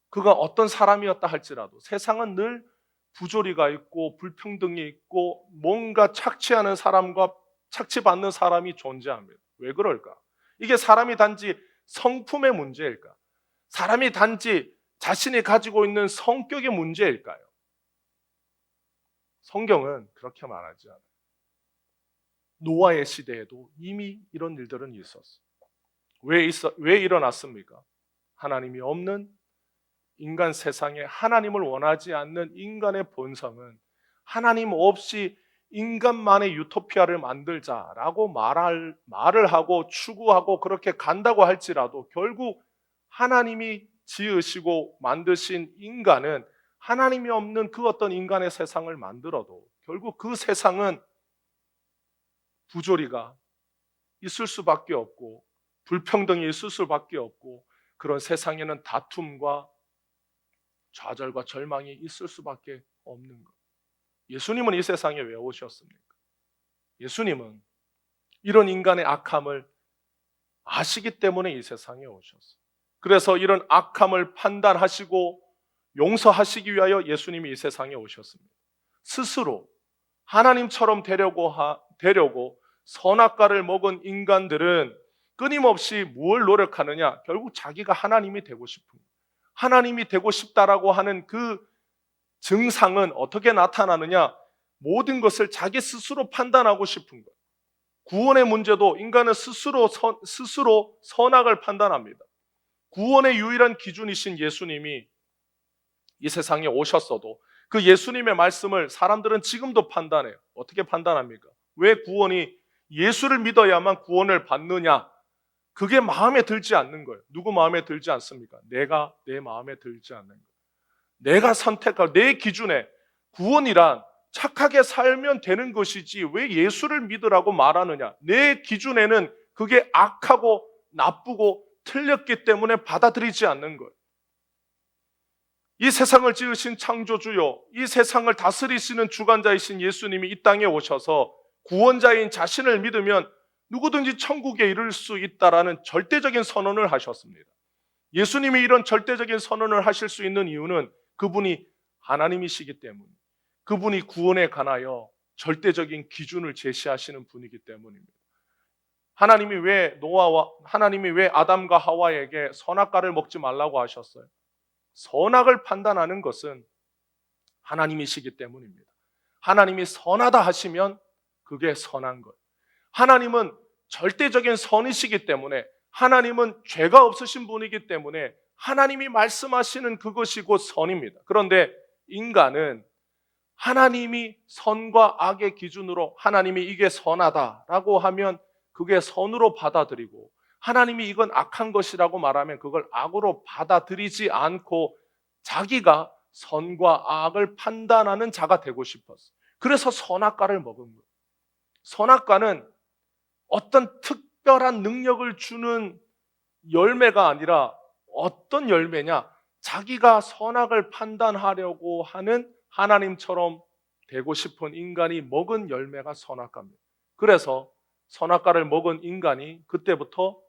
그가 어떤 사람이었다 할지라도 세상은 늘 부조리가 있고 불평등이 있고 뭔가 착취하는 사람과 착취받는 사람이 존재합니다. 왜 그럴까? 이게 사람이 단지 성품의 문제일까? 사람이 단지 자신이 가지고 있는 성격의 문제일까요? 성경은 그렇게 말하지 않아요. 노아의 시대에도 이미 이런 일들은 있었어요. 왜 일어났습니까? 하나님이 없는 인간 세상에 하나님을 원하지 않는 인간의 본성은 하나님 없이 인간만의 유토피아를 만들자라고 말을 하고 추구하고 그렇게 간다고 할지라도 결국 하나님이 지으시고 만드신 인간은 하나님이 없는 그 어떤 인간의 세상을 만들어도 결국 그 세상은 부조리가 있을 수밖에 없고 불평등이 있을 수밖에 없고 그런 세상에는 다툼과 좌절과 절망이 있을 수밖에 없는 것. 예수님은 이 세상에 왜 오셨습니까? 예수님은 이런 인간의 악함을 아시기 때문에 이 세상에 오셨어요. 그래서 이런 악함을 판단하시고 용서하시기 위하여 예수님이 이 세상에 오셨습니다. 스스로 하나님처럼 되려고 선악과를 먹은 인간들은 끊임없이 뭘 노력하느냐? 결국 자기가 하나님이 되고 싶은 거예요. 하나님이 되고 싶다라고 하는 그 증상은 어떻게 나타나느냐? 모든 것을 자기 스스로 판단하고 싶은 거예요. 구원의 문제도 인간은 스스로 선악을 판단합니다. 구원의 유일한 기준이신 예수님이 이 세상에 오셨어도 그 예수님의 말씀을 사람들은 지금도 판단해요. 어떻게 판단합니까? 왜 구원이 예수를 믿어야만 구원을 받느냐? 그게 마음에 들지 않는 거예요. 누구 마음에 들지 않습니까? 내 마음에 들지 않는 거예요. 내가 선택할 내 기준에 구원이란 착하게 살면 되는 것이지 왜 예수를 믿으라고 말하느냐? 내 기준에는 그게 악하고 나쁘고 틀렸기 때문에 받아들이지 않는 거예요. 이 세상을 지으신 창조주요, 이 세상을 다스리시는 주관자이신 예수님이 이 땅에 오셔서 구원자인 자신을 믿으면 누구든지 천국에 이를 수 있다라는 절대적인 선언을 하셨습니다. 예수님이 이런 절대적인 선언을 하실 수 있는 이유는 그분이 하나님이시기 때문에, 그분이 구원에 관하여 절대적인 기준을 제시하시는 분이기 때문입니다. 하나님이 왜 아담과 하와에게 선악과를 먹지 말라고 하셨어요? 선악을 판단하는 것은 하나님이시기 때문입니다. 하나님이 선하다 하시면 그게 선한 거예요. 하나님은 절대적인 선이시기 때문에, 하나님은 죄가 없으신 분이기 때문에 하나님이 말씀하시는 그것이 곧 선입니다. 그런데 인간은 하나님이 선과 악의 기준으로 하나님이 이게 선하다라고 하면 그게 선으로 받아들이고, 하나님이 이건 악한 것이라고 말하면 그걸 악으로 받아들이지 않고 자기가 선과 악을 판단하는 자가 되고 싶었어. 그래서 선악과를 먹은 거예요. 선악과는 어떤 특별한 능력을 주는 열매가 아니라 어떤 열매냐? 자기가 선악을 판단하려고 하는 하나님처럼 되고 싶은 인간이 먹은 열매가 선악과입니다. 그래서 선악과를 먹은 인간이 그때부터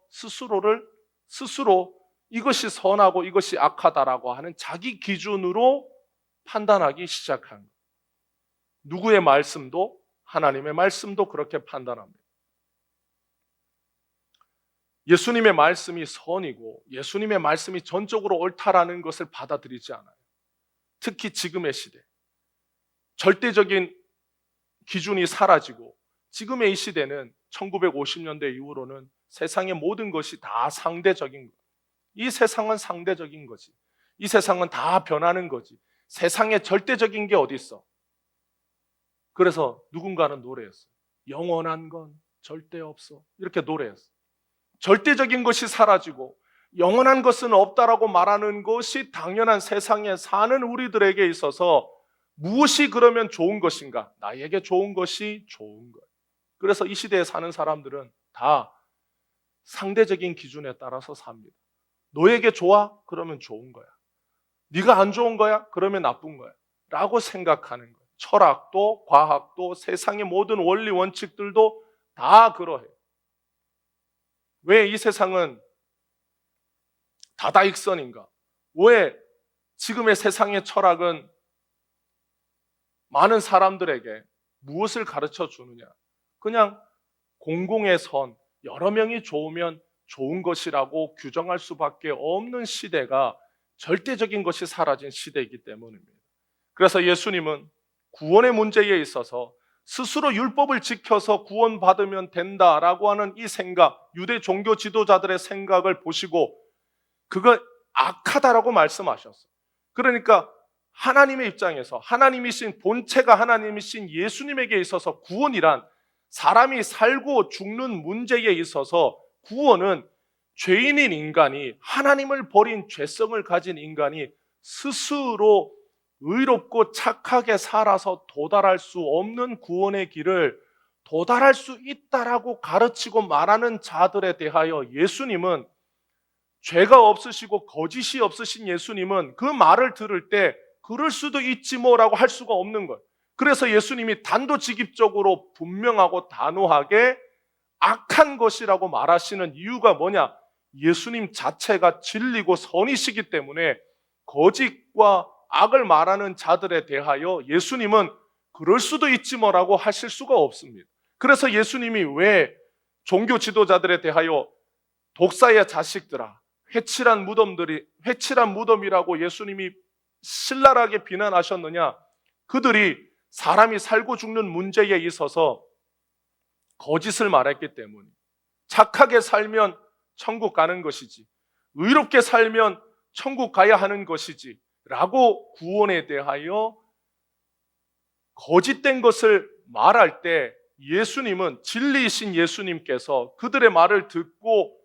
스스로 이것이 선하고 이것이 악하다라고 하는 자기 기준으로 판단하기 시작한 거예요. 누구의 말씀도 하나님의 말씀도 그렇게 판단합니다. 예수님의 말씀이 선이고 예수님의 말씀이 전적으로 옳다라는 것을 받아들이지 않아요. 특히 지금의 시대. 절대적인 기준이 사라지고 지금의 이 시대는 1950년대 이후로는 세상의 모든 것이 다 상대적인 거예요. 이 세상은 상대적인 거지. 이 세상은 다 변하는 거지. 세상에 절대적인 게 어디 있어? 그래서 누군가는 노래했어요. 영원한 건 절대 없어. 이렇게 노래했어요. 절대적인 것이 사라지고 영원한 것은 없다라고 말하는 것이 당연한 세상에 사는 우리들에게 있어서 무엇이 그러면 좋은 것인가? 나에게 좋은 것이 좋은 것. 그래서 이 시대에 사는 사람들은 다 상대적인 기준에 따라서 삽니다. 너에게 좋아? 그러면 좋은 거야. 네가 안 좋은 거야? 그러면 나쁜 거야. 라고 생각하는 거예요. 철학도 과학도 세상의 모든 원리 원칙들도 다 그러해요. 왜 이 세상은 다다익선인가? 왜 지금의 세상의 철학은 많은 사람들에게 무엇을 가르쳐 주느냐? 그냥 공공의 선, 여러 명이 좋으면 좋은 것이라고 규정할 수밖에 없는 시대가 절대적인 것이 사라진 시대이기 때문입니다. 그래서 예수님은 구원의 문제에 있어서 스스로 율법을 지켜서 구원받으면 된다라고 하는 이 생각, 유대 종교 지도자들의 생각을 보시고 그거 악하다라고 말씀하셨어요. 그러니까 하나님의 입장에서 하나님이신 본체가 하나님이신 예수님에게 있어서 구원이란 사람이 살고 죽는 문제에 있어서 구원은 죄인인 인간이 하나님을 버린 죄성을 가진 인간이 스스로 의롭고 착하게 살아서 도달할 수 없는 구원의 길을 도달할 수 있다라고 가르치고 말하는 자들에 대하여 예수님은 죄가 없으시고 거짓이 없으신 예수님은 그 말을 들을 때 그럴 수도 있지 뭐라고 할 수가 없는 거예요. 그래서 예수님이 단도직입적으로 분명하고 단호하게 악한 것이라고 말하시는 이유가 뭐냐? 예수님 자체가 진리고 선이시기 때문에 거짓과 악을 말하는 자들에 대하여 예수님은 그럴 수도 있지 뭐라고 하실 수가 없습니다. 그래서 예수님이 왜 종교 지도자들에 대하여 독사의 자식들아, 회칠한 무덤이라고 예수님이 신랄하게 비난하셨느냐? 그들이 사람이 살고 죽는 문제에 있어서 거짓을 말했기 때문에 착하게 살면 천국 가는 것이지 의롭게 살면 천국 가야 하는 것이지 라고 구원에 대하여 거짓된 것을 말할 때 예수님은 진리이신 예수님께서 그들의 말을 듣고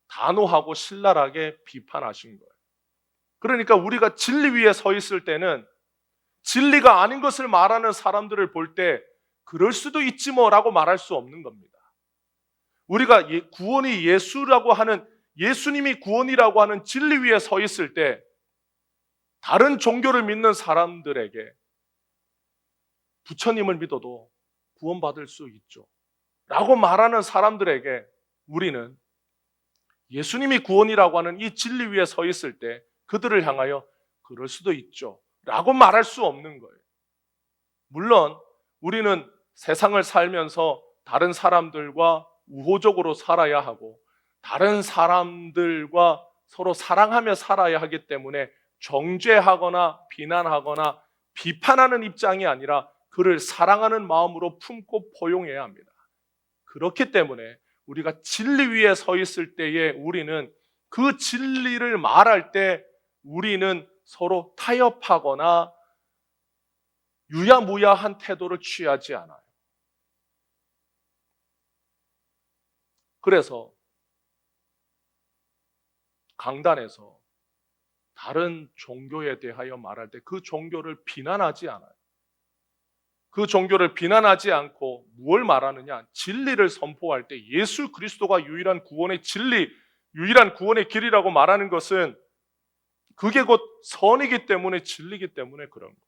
단호하고 신랄하게 비판하신 거예요. 그러니까 우리가 진리 위에 서 있을 때는 진리가 아닌 것을 말하는 사람들을 볼 때 그럴 수도 있지 뭐라고 말할 수 없는 겁니다. 우리가 구원이 예수라고 하는 예수님이 구원이라고 하는 진리 위에 서 있을 때 다른 종교를 믿는 사람들에게 부처님을 믿어도 구원받을 수 있죠 라고 말하는 사람들에게 우리는 예수님이 구원이라고 하는 이 진리 위에 서 있을 때 그들을 향하여 그럴 수도 있죠 라고 말할 수 없는 거예요. 물론 우리는 세상을 살면서 다른 사람들과 우호적으로 살아야 하고 다른 사람들과 서로 사랑하며 살아야 하기 때문에 정죄하거나 비난하거나 비판하는 입장이 아니라 그를 사랑하는 마음으로 품고 포용해야 합니다. 그렇기 때문에 우리가 진리 위에 서 있을 때에 우리는 그 진리를 말할 때 우리는 서로 타협하거나 유야무야한 태도를 취하지 않아요. 그래서 강단에서 다른 종교에 대하여 말할 때 그 종교를 비난하지 않아요. 그 종교를 비난하지 않고 무엇을 말하느냐? 진리를 선포할 때 예수 그리스도가 유일한 구원의 진리, 유일한 구원의 길이라고 말하는 것은 그게 곧 선이기 때문에, 진리이기 때문에 그런 거예요.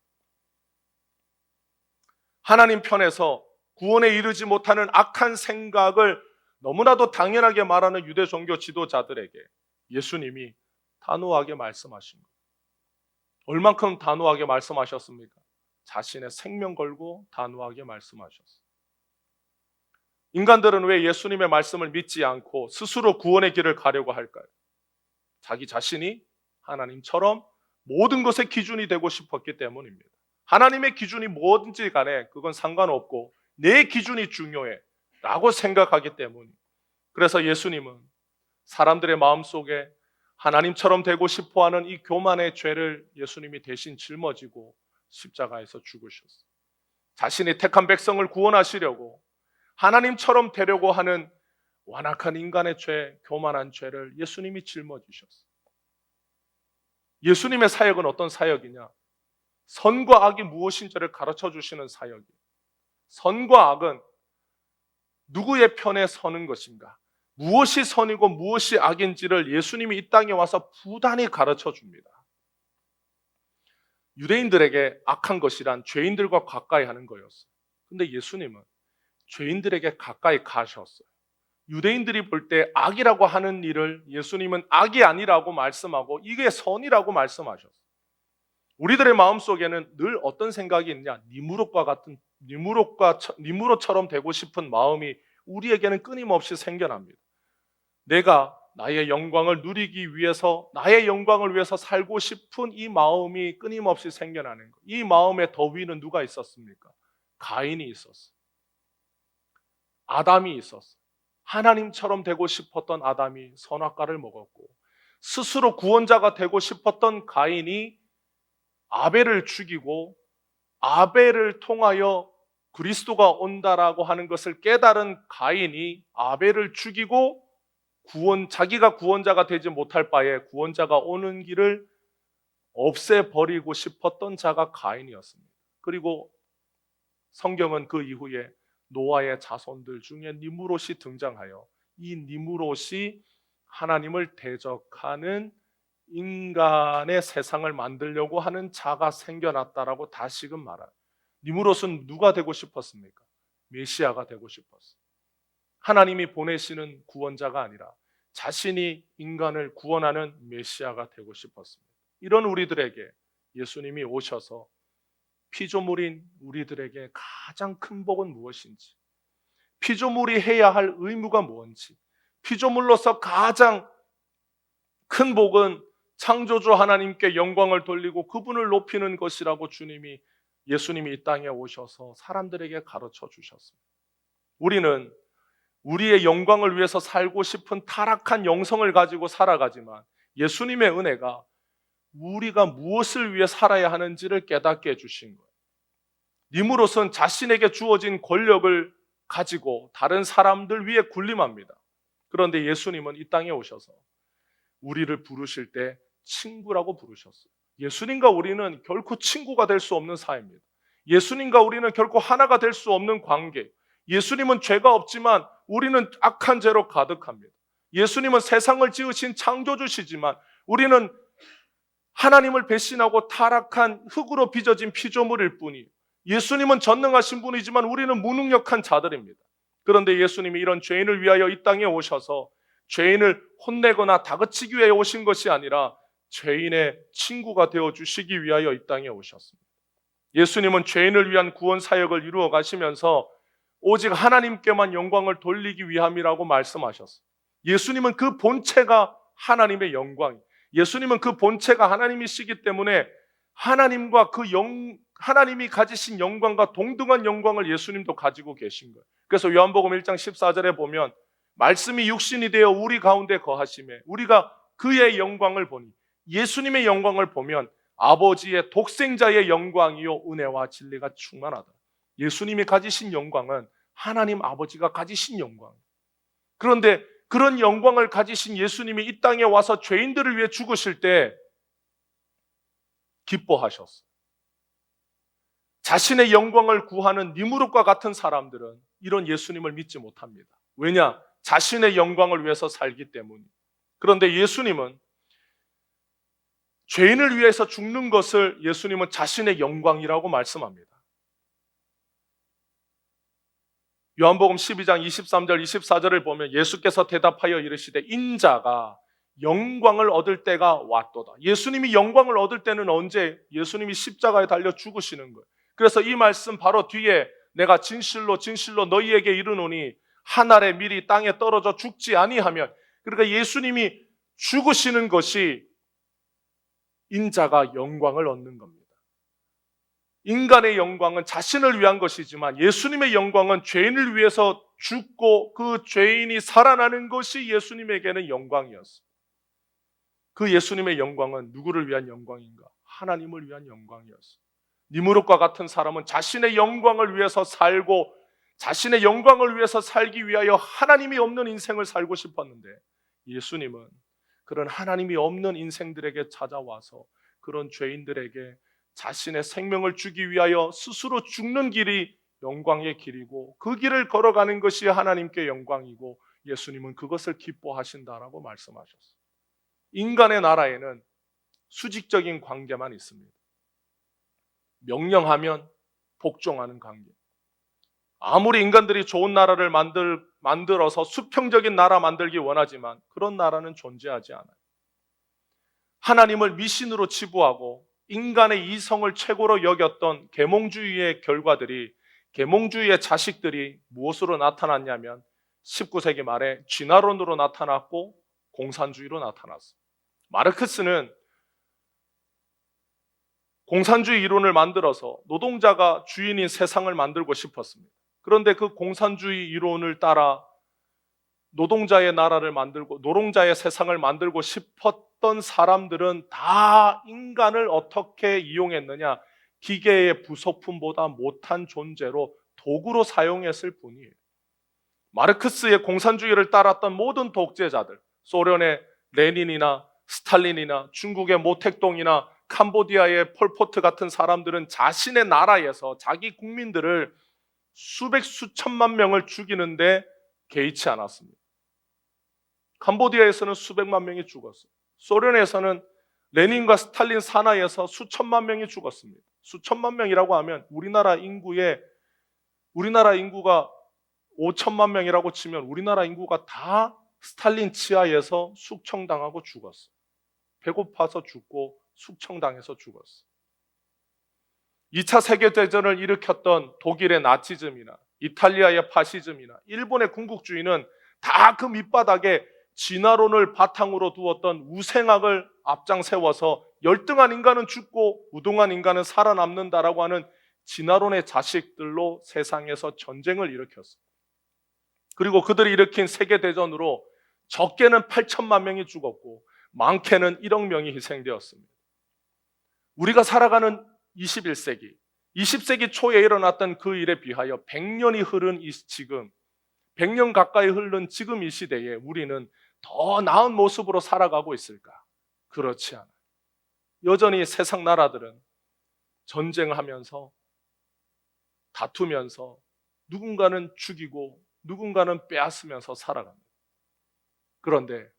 하나님 편에서 구원에 이르지 못하는 악한 생각을 너무나도 당연하게 말하는 유대 종교 지도자들에게 예수님이 단호하게 말씀하신 거예요. 얼만큼 단호하게 말씀하셨습니까? 자신의 생명 걸고 단호하게 말씀하셨어요. 인간들은 왜 예수님의 말씀을 믿지 않고 스스로 구원의 길을 가려고 할까요? 자기 자신이 하나님처럼 모든 것의 기준이 되고 싶었기 때문입니다. 하나님의 기준이 뭐든지 간에 그건 상관없고 내 기준이 중요해 라고 생각하기 때문입니다. 그래서 예수님은 사람들의 마음속에 하나님처럼 되고 싶어하는 이 교만의 죄를 예수님이 대신 짊어지고 십자가에서 죽으셨어요. 자신이 택한 백성을 구원하시려고 하나님처럼 되려고 하는 완악한 인간의 죄, 교만한 죄를 예수님이 짊어지셨어요. 예수님의 사역은 어떤 사역이냐? 선과 악이 무엇인지를 가르쳐 주시는 사역이에요. 선과 악은 누구의 편에 서는 것인가? 무엇이 선이고 무엇이 악인지를 예수님이 이 땅에 와서 부단히 가르쳐 줍니다. 유대인들에게 악한 것이란 죄인들과 가까이 하는 거였어요. 근데 예수님은 죄인들에게 가까이 가셨어요. 유대인들이 볼 때 악이라고 하는 일을 예수님은 악이 아니라고 말씀하고 이게 선이라고 말씀하셨어요. 우리들의 마음속에는 늘 어떤 생각이 있냐? 니무롯처럼 되고 싶은 마음이 우리에게는 끊임없이 생겨납니다. 내가 나의 영광을 누리기 위해서, 나의 영광을 위해서 살고 싶은 이 마음이 끊임없이 생겨나는 거예요. 이 마음의 더 위는 누가 있었습니까? 가인이 있었어요. 아담이 있었어요. 하나님처럼 되고 싶었던 아담이 선악과를 먹었고, 스스로 구원자가 되고 싶었던 가인이 아벨을 죽이고, 아벨을 통하여 그리스도가 온다라고 하는 것을 깨달은 가인이 아벨을 죽이고 자기가 구원자가 되지 못할 바에 구원자가 오는 길을 없애버리고 싶었던 자가 가인이었습니다. 그리고 성경은 그 이후에 노아의 자손들 중에 니무롯이 등장하여 이 니무롯이 하나님을 대적하는 인간의 세상을 만들려고 하는 자가 생겨났다라고 다시금 말해요. 니무롯은 누가 되고 싶었습니까? 메시아가 되고 싶었어요. 하나님이 보내시는 구원자가 아니라 자신이 인간을 구원하는 메시아가 되고 싶었습니다. 이런 우리들에게 예수님이 오셔서 피조물인 우리들에게 가장 큰 복은 무엇인지, 피조물이 해야 할 의무가 뭔지, 피조물로서 가장 큰 복은 창조주 하나님께 영광을 돌리고 그분을 높이는 것이라고 예수님이 이 땅에 오셔서 사람들에게 가르쳐 주셨습니다. 우리는 우리의 영광을 위해서 살고 싶은 타락한 영성을 가지고 살아가지만 예수님의 은혜가 우리가 무엇을 위해 살아야 하는지를 깨닫게 해주신 거예요. 니무롯은 자신에게 주어진 권력을 가지고 다른 사람들 위에 군림합니다. 그런데 예수님은 이 땅에 오셔서 우리를 부르실 때 친구라고 부르셨어요. 예수님과 우리는 결코 친구가 될 수 없는 사이입니다. 예수님과 우리는 결코 하나가 될 수 없는 관계. 예수님은 죄가 없지만 우리는 악한 죄로 가득합니다. 예수님은 세상을 지으신 창조주시지만 우리는 하나님을 배신하고 타락한 흙으로 빚어진 피조물일 뿐이에요. 예수님은 전능하신 분이지만 우리는 무능력한 자들입니다. 그런데 예수님이 이런 죄인을 위하여 이 땅에 오셔서 죄인을 혼내거나 다그치기 위해 오신 것이 아니라 죄인의 친구가 되어주시기 위하여 이 땅에 오셨습니다. 예수님은 죄인을 위한 구원 사역을 이루어 가시면서 오직 하나님께만 영광을 돌리기 위함이라고 말씀하셨어요. 예수님은 그 본체가 하나님의 영광이에요. 예수님은 그 본체가 하나님이시기 때문에 하나님과 하나님이 가지신 영광과 동등한 영광을 예수님도 가지고 계신 거예요. 그래서 요한복음 1장 14절에 보면 말씀이 육신이 되어 우리 가운데 거하심에 우리가 그의 영광을 보니, 예수님의 영광을 보면 아버지의 독생자의 영광이요 은혜와 진리가 충만하다. 예수님이 가지신 영광은 하나님 아버지가 가지신 영광이에요. 그런데 그런 영광을 가지신 예수님이 이 땅에 와서 죄인들을 위해 죽으실 때 기뻐하셨어요. 자신의 영광을 구하는 니무롯과 같은 사람들은 이런 예수님을 믿지 못합니다. 왜냐? 자신의 영광을 위해서 살기 때문이에요. 그런데 예수님은 죄인을 위해서 죽는 것을 예수님은 자신의 영광이라고 말씀합니다. 요한복음 12장 23절 24절을 보면 예수께서 대답하여 이르시되 인자가 영광을 얻을 때가 왔도다. 예수님이 영광을 얻을 때는 언제? 예수님이 십자가에 달려 죽으시는 거예요. 그래서 이 말씀 바로 뒤에 내가 진실로 진실로 너희에게 이르노니 한 알의 밀이 땅에 떨어져 죽지 아니하면, 그러니까 예수님이 죽으시는 것이 인자가 영광을 얻는 겁니다. 인간의 영광은 자신을 위한 것이지만 예수님의 영광은 죄인을 위해서 죽고 그 죄인이 살아나는 것이 예수님에게는 영광이었어요. 그 예수님의 영광은 누구를 위한 영광인가? 하나님을 위한 영광이었어요. 니무롯과 같은 사람은 자신의 영광을 위해서 살고 자신의 영광을 위해서 살기 위하여 하나님이 없는 인생을 살고 싶었는데 예수님은 그런 하나님이 없는 인생들에게 찾아와서 그런 죄인들에게 자신의 생명을 주기 위하여 스스로 죽는 길이 영광의 길이고 그 길을 걸어가는 것이 하나님께 영광이고 예수님은 그것을 기뻐하신다라고 말씀하셨어요. 인간의 나라에는 수직적인 관계만 있습니다. 명령하면 복종하는 관계. 아무리 인간들이 좋은 나라를 만들어서 수평적인 나라 만들기 원하지만 그런 나라는 존재하지 않아요. 하나님을 미신으로 치부하고 인간의 이성을 최고로 여겼던 계몽주의의 결과들이, 계몽주의의 자식들이 무엇으로 나타났냐면 19세기 말에 진화론으로 나타났고 공산주의로 나타났어요. 마르크스는 공산주의 이론을 만들어서 노동자가 주인인 세상을 만들고 싶었습니다. 그런데 그 공산주의 이론을 따라 노동자의 나라를 만들고 노동자의 세상을 만들고 싶었던 사람들은 다 인간을 어떻게 이용했느냐? 기계의 부속품보다 못한 존재로 도구로 사용했을 뿐이에요. 마르크스의 공산주의를 따랐던 모든 독재자들, 소련의 레닌이나 스탈린이나 중국의 모택동이나 캄보디아의 폴포트 같은 사람들은 자신의 나라에서 자기 국민들을 수백 수천만 명을 죽이는데 개의치 않았습니다. 캄보디아에서는 수백만 명이 죽었어요. 소련에서는 레닌과 스탈린 산하에서 수천만 명이 죽었습니다. 수천만 명이라고 하면 우리나라 인구가 5천만 명이라고 치면 우리나라 인구가 다 스탈린 치하에서 숙청당하고 죽었어요. 배고파서 죽고 숙청당해서 죽었어요. 2차 세계대전을 일으켰던 독일의 나치즘이나 이탈리아의 파시즘이나 일본의 군국주의는 다 그 밑바닥에 진화론을 바탕으로 두었던 우생학을 앞장 세워서 열등한 인간은 죽고 무능한 인간은 살아남는다라고 하는 진화론의 자식들로 세상에서 전쟁을 일으켰어요. 그리고 그들이 일으킨 세계대전으로 적게는 8천만 명이 죽었고 많게는 1억 명이 희생되었습니다. 우리가 살아가는 21세기, 20세기 초에 일어났던 그 일에 비하여 100년이 흐른 지금, 100년 가까이 흐른 지금 이 시대에 우리는 더 나은 모습으로 살아가고 있을까? 그렇지 않아요. 여전히 세상 나라들은 전쟁하면서 다투면서 누군가는 죽이고 누군가는 빼앗으면서 살아갑니다. 그런데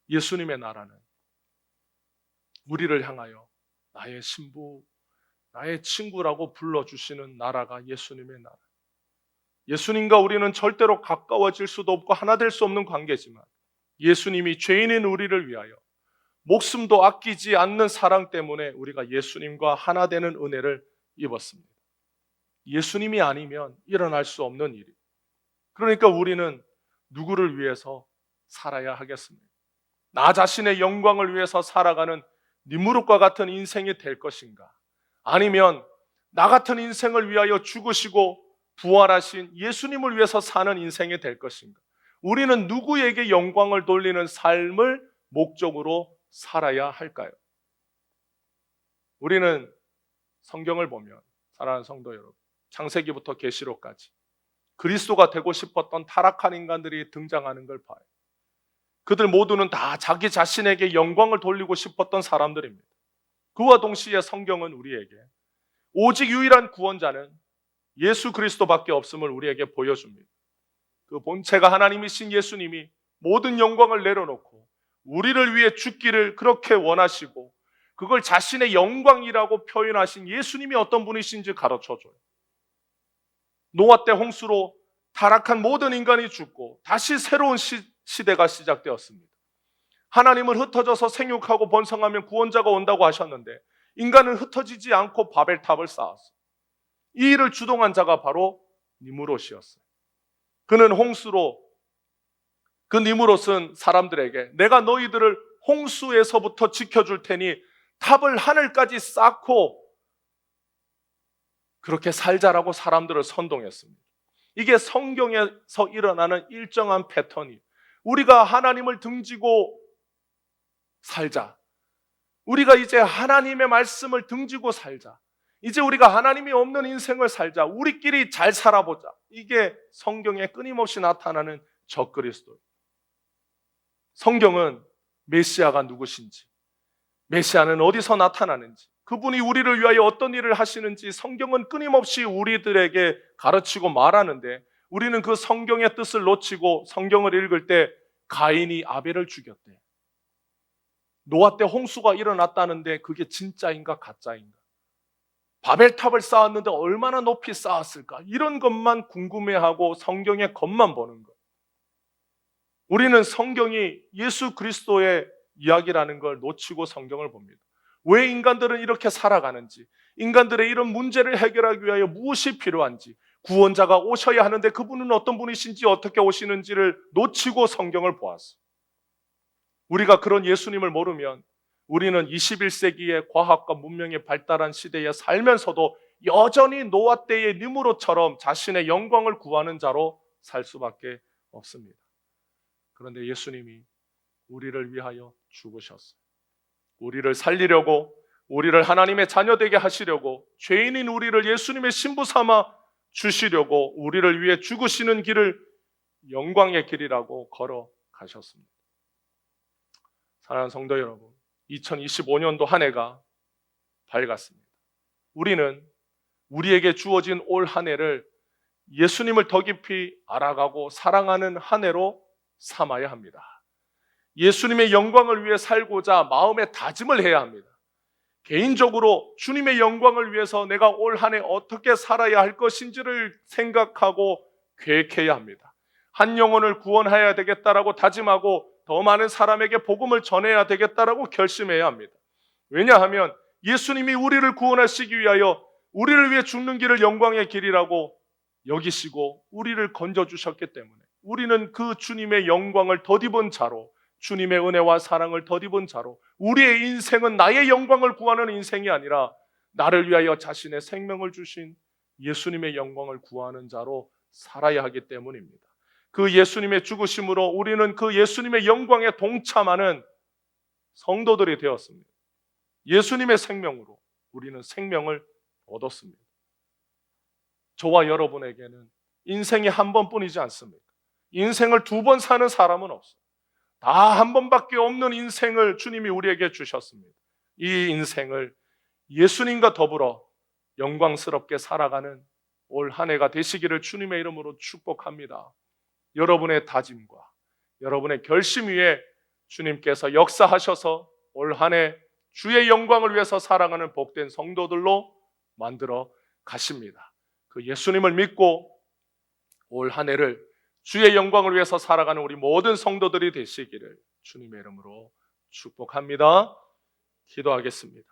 예수님의 나라는 우리를 향하여 나의 신부, 나의 친구라고 불러주시는 나라가 예수님의 나라. 예수님과 우리는 절대로 가까워질 수도 없고 하나 될 수 없는 관계지만 예수님이 죄인인 우리를 위하여 목숨도 아끼지 않는 사랑 때문에 우리가 예수님과 하나 되는 은혜를 입었습니다. 예수님이 아니면 일어날 수 없는 일이. 그러니까 우리는 누구를 위해서 살아야 하겠습니까? 나 자신의 영광을 위해서 살아가는 니무롯과 같은 인생이 될 것인가? 아니면 나 같은 인생을 위하여 죽으시고 부활하신 예수님을 위해서 사는 인생이 될 것인가? 우리는 누구에게 영광을 돌리는 삶을 목적으로 살아야 할까요? 우리는 성경을 보면 사랑하는 성도 여러분, 창세기부터 계시록까지 그리스도가 되고 싶었던 타락한 인간들이 등장하는 걸 봐요. 그들 모두는 다 자기 자신에게 영광을 돌리고 싶었던 사람들입니다. 그와 동시에 성경은 우리에게 오직 유일한 구원자는 예수 그리스도밖에 없음을 우리에게 보여줍니다. 그 본체가 하나님이신 예수님이 모든 영광을 내려놓고 우리를 위해 죽기를 그렇게 원하시고 그걸 자신의 영광이라고 표현하신 예수님이 어떤 분이신지 가르쳐줘요. 노아 때 홍수로 타락한 모든 인간이 죽고 다시 새로운 시대가 시작되었습니다. 하나님은 흩어져서 생육하고 번성하면 구원자가 온다고 하셨는데 인간은 흩어지지 않고 바벨탑을 쌓았어요. 이 일을 주동한 자가 바로 니무롯이었어요. 그는 홍수로 그 니무롯은 사람들에게 내가 너희들을 홍수에서부터 지켜줄 테니 탑을 하늘까지 쌓고 그렇게 살자라고 사람들을 선동했습니다. 이게 성경에서 일어나는 일정한 패턴이 우리가 하나님을 등지고 살자. 우리가 이제 하나님의 말씀을 등지고 살자. 이제 우리가 하나님이 없는 인생을 살자. 우리끼리 잘 살아보자. 이게 성경에 끊임없이 나타나는 적그리스도예요. 성경은 메시아가 누구신지, 메시아는 어디서 나타나는지, 그분이 우리를 위하여 어떤 일을 하시는지 성경은 끊임없이 우리들에게 가르치고 말하는데 우리는 그 성경의 뜻을 놓치고 성경을 읽을 때 가인이 아벨을 죽였대. 노아 때 홍수가 일어났다는데 그게 진짜인가 가짜인가? 바벨탑을 쌓았는데 얼마나 높이 쌓았을까? 이런 것만 궁금해하고 성경의 겉만 보는 것. 우리는 성경이 예수 그리스도의 이야기라는 걸 놓치고 성경을 봅니다. 왜 인간들은 이렇게 살아가는지, 인간들의 이런 문제를 해결하기 위하여 무엇이 필요한지, 구원자가 오셔야 하는데 그분은 어떤 분이신지 어떻게 오시는지를 놓치고 성경을 보았어요. 우리가 그런 예수님을 모르면 우리는 21세기의 과학과 문명이 발달한 시대에 살면서도 여전히 노아 때의 니무롯처럼 자신의 영광을 구하는 자로 살 수밖에 없습니다. 그런데 예수님이 우리를 위하여 죽으셨어요. 우리를 살리려고, 우리를 하나님의 자녀 되게 하시려고, 죄인인 우리를 예수님의 신부 삼아 주시려고 우리를 위해 죽으시는 길을 영광의 길이라고 걸어가셨습니다. 사랑하는 성도 여러분, 2025년도 한 해가 밝았습니다. 우리는 우리에게 주어진 올 한 해를 예수님을 더 깊이 알아가고 사랑하는 한 해로 삼아야 합니다. 예수님의 영광을 위해 살고자 마음의 다짐을 해야 합니다. 개인적으로 주님의 영광을 위해서 내가 올 한 해 어떻게 살아야 할 것인지를 생각하고 계획해야 합니다. 한 영혼을 구원해야 되겠다라고 다짐하고 더 많은 사람에게 복음을 전해야 되겠다라고 결심해야 합니다. 왜냐하면 예수님이 우리를 구원하시기 위하여 우리를 위해 죽는 길을 영광의 길이라고 여기시고 우리를 건져주셨기 때문에 우리는 그 주님의 영광을 덧입은 자로, 주님의 은혜와 사랑을 덧입은 자로, 우리의 인생은 나의 영광을 구하는 인생이 아니라 나를 위하여 자신의 생명을 주신 예수님의 영광을 구하는 자로 살아야 하기 때문입니다. 그 예수님의 죽으심으로 우리는 그 예수님의 영광에 동참하는 성도들이 되었습니다. 예수님의 생명으로 우리는 생명을 얻었습니다. 저와 여러분에게는 인생이 한 번뿐이지 않습니까? 인생을 두 번 사는 사람은 없어요. 다 한 번밖에 없는 인생을 주님이 우리에게 주셨습니다. 이 인생을 예수님과 더불어 영광스럽게 살아가는 올 한 해가 되시기를 주님의 이름으로 축복합니다. 여러분의 다짐과 여러분의 결심 위에 주님께서 역사하셔서 올 한 해 주의 영광을 위해서 살아가는 복된 성도들로 만들어 가십니다. 그 예수님을 믿고 올 한 해를 주의 영광을 위해서 살아가는 우리 모든 성도들이 되시기를 주님의 이름으로 축복합니다. 기도하겠습니다.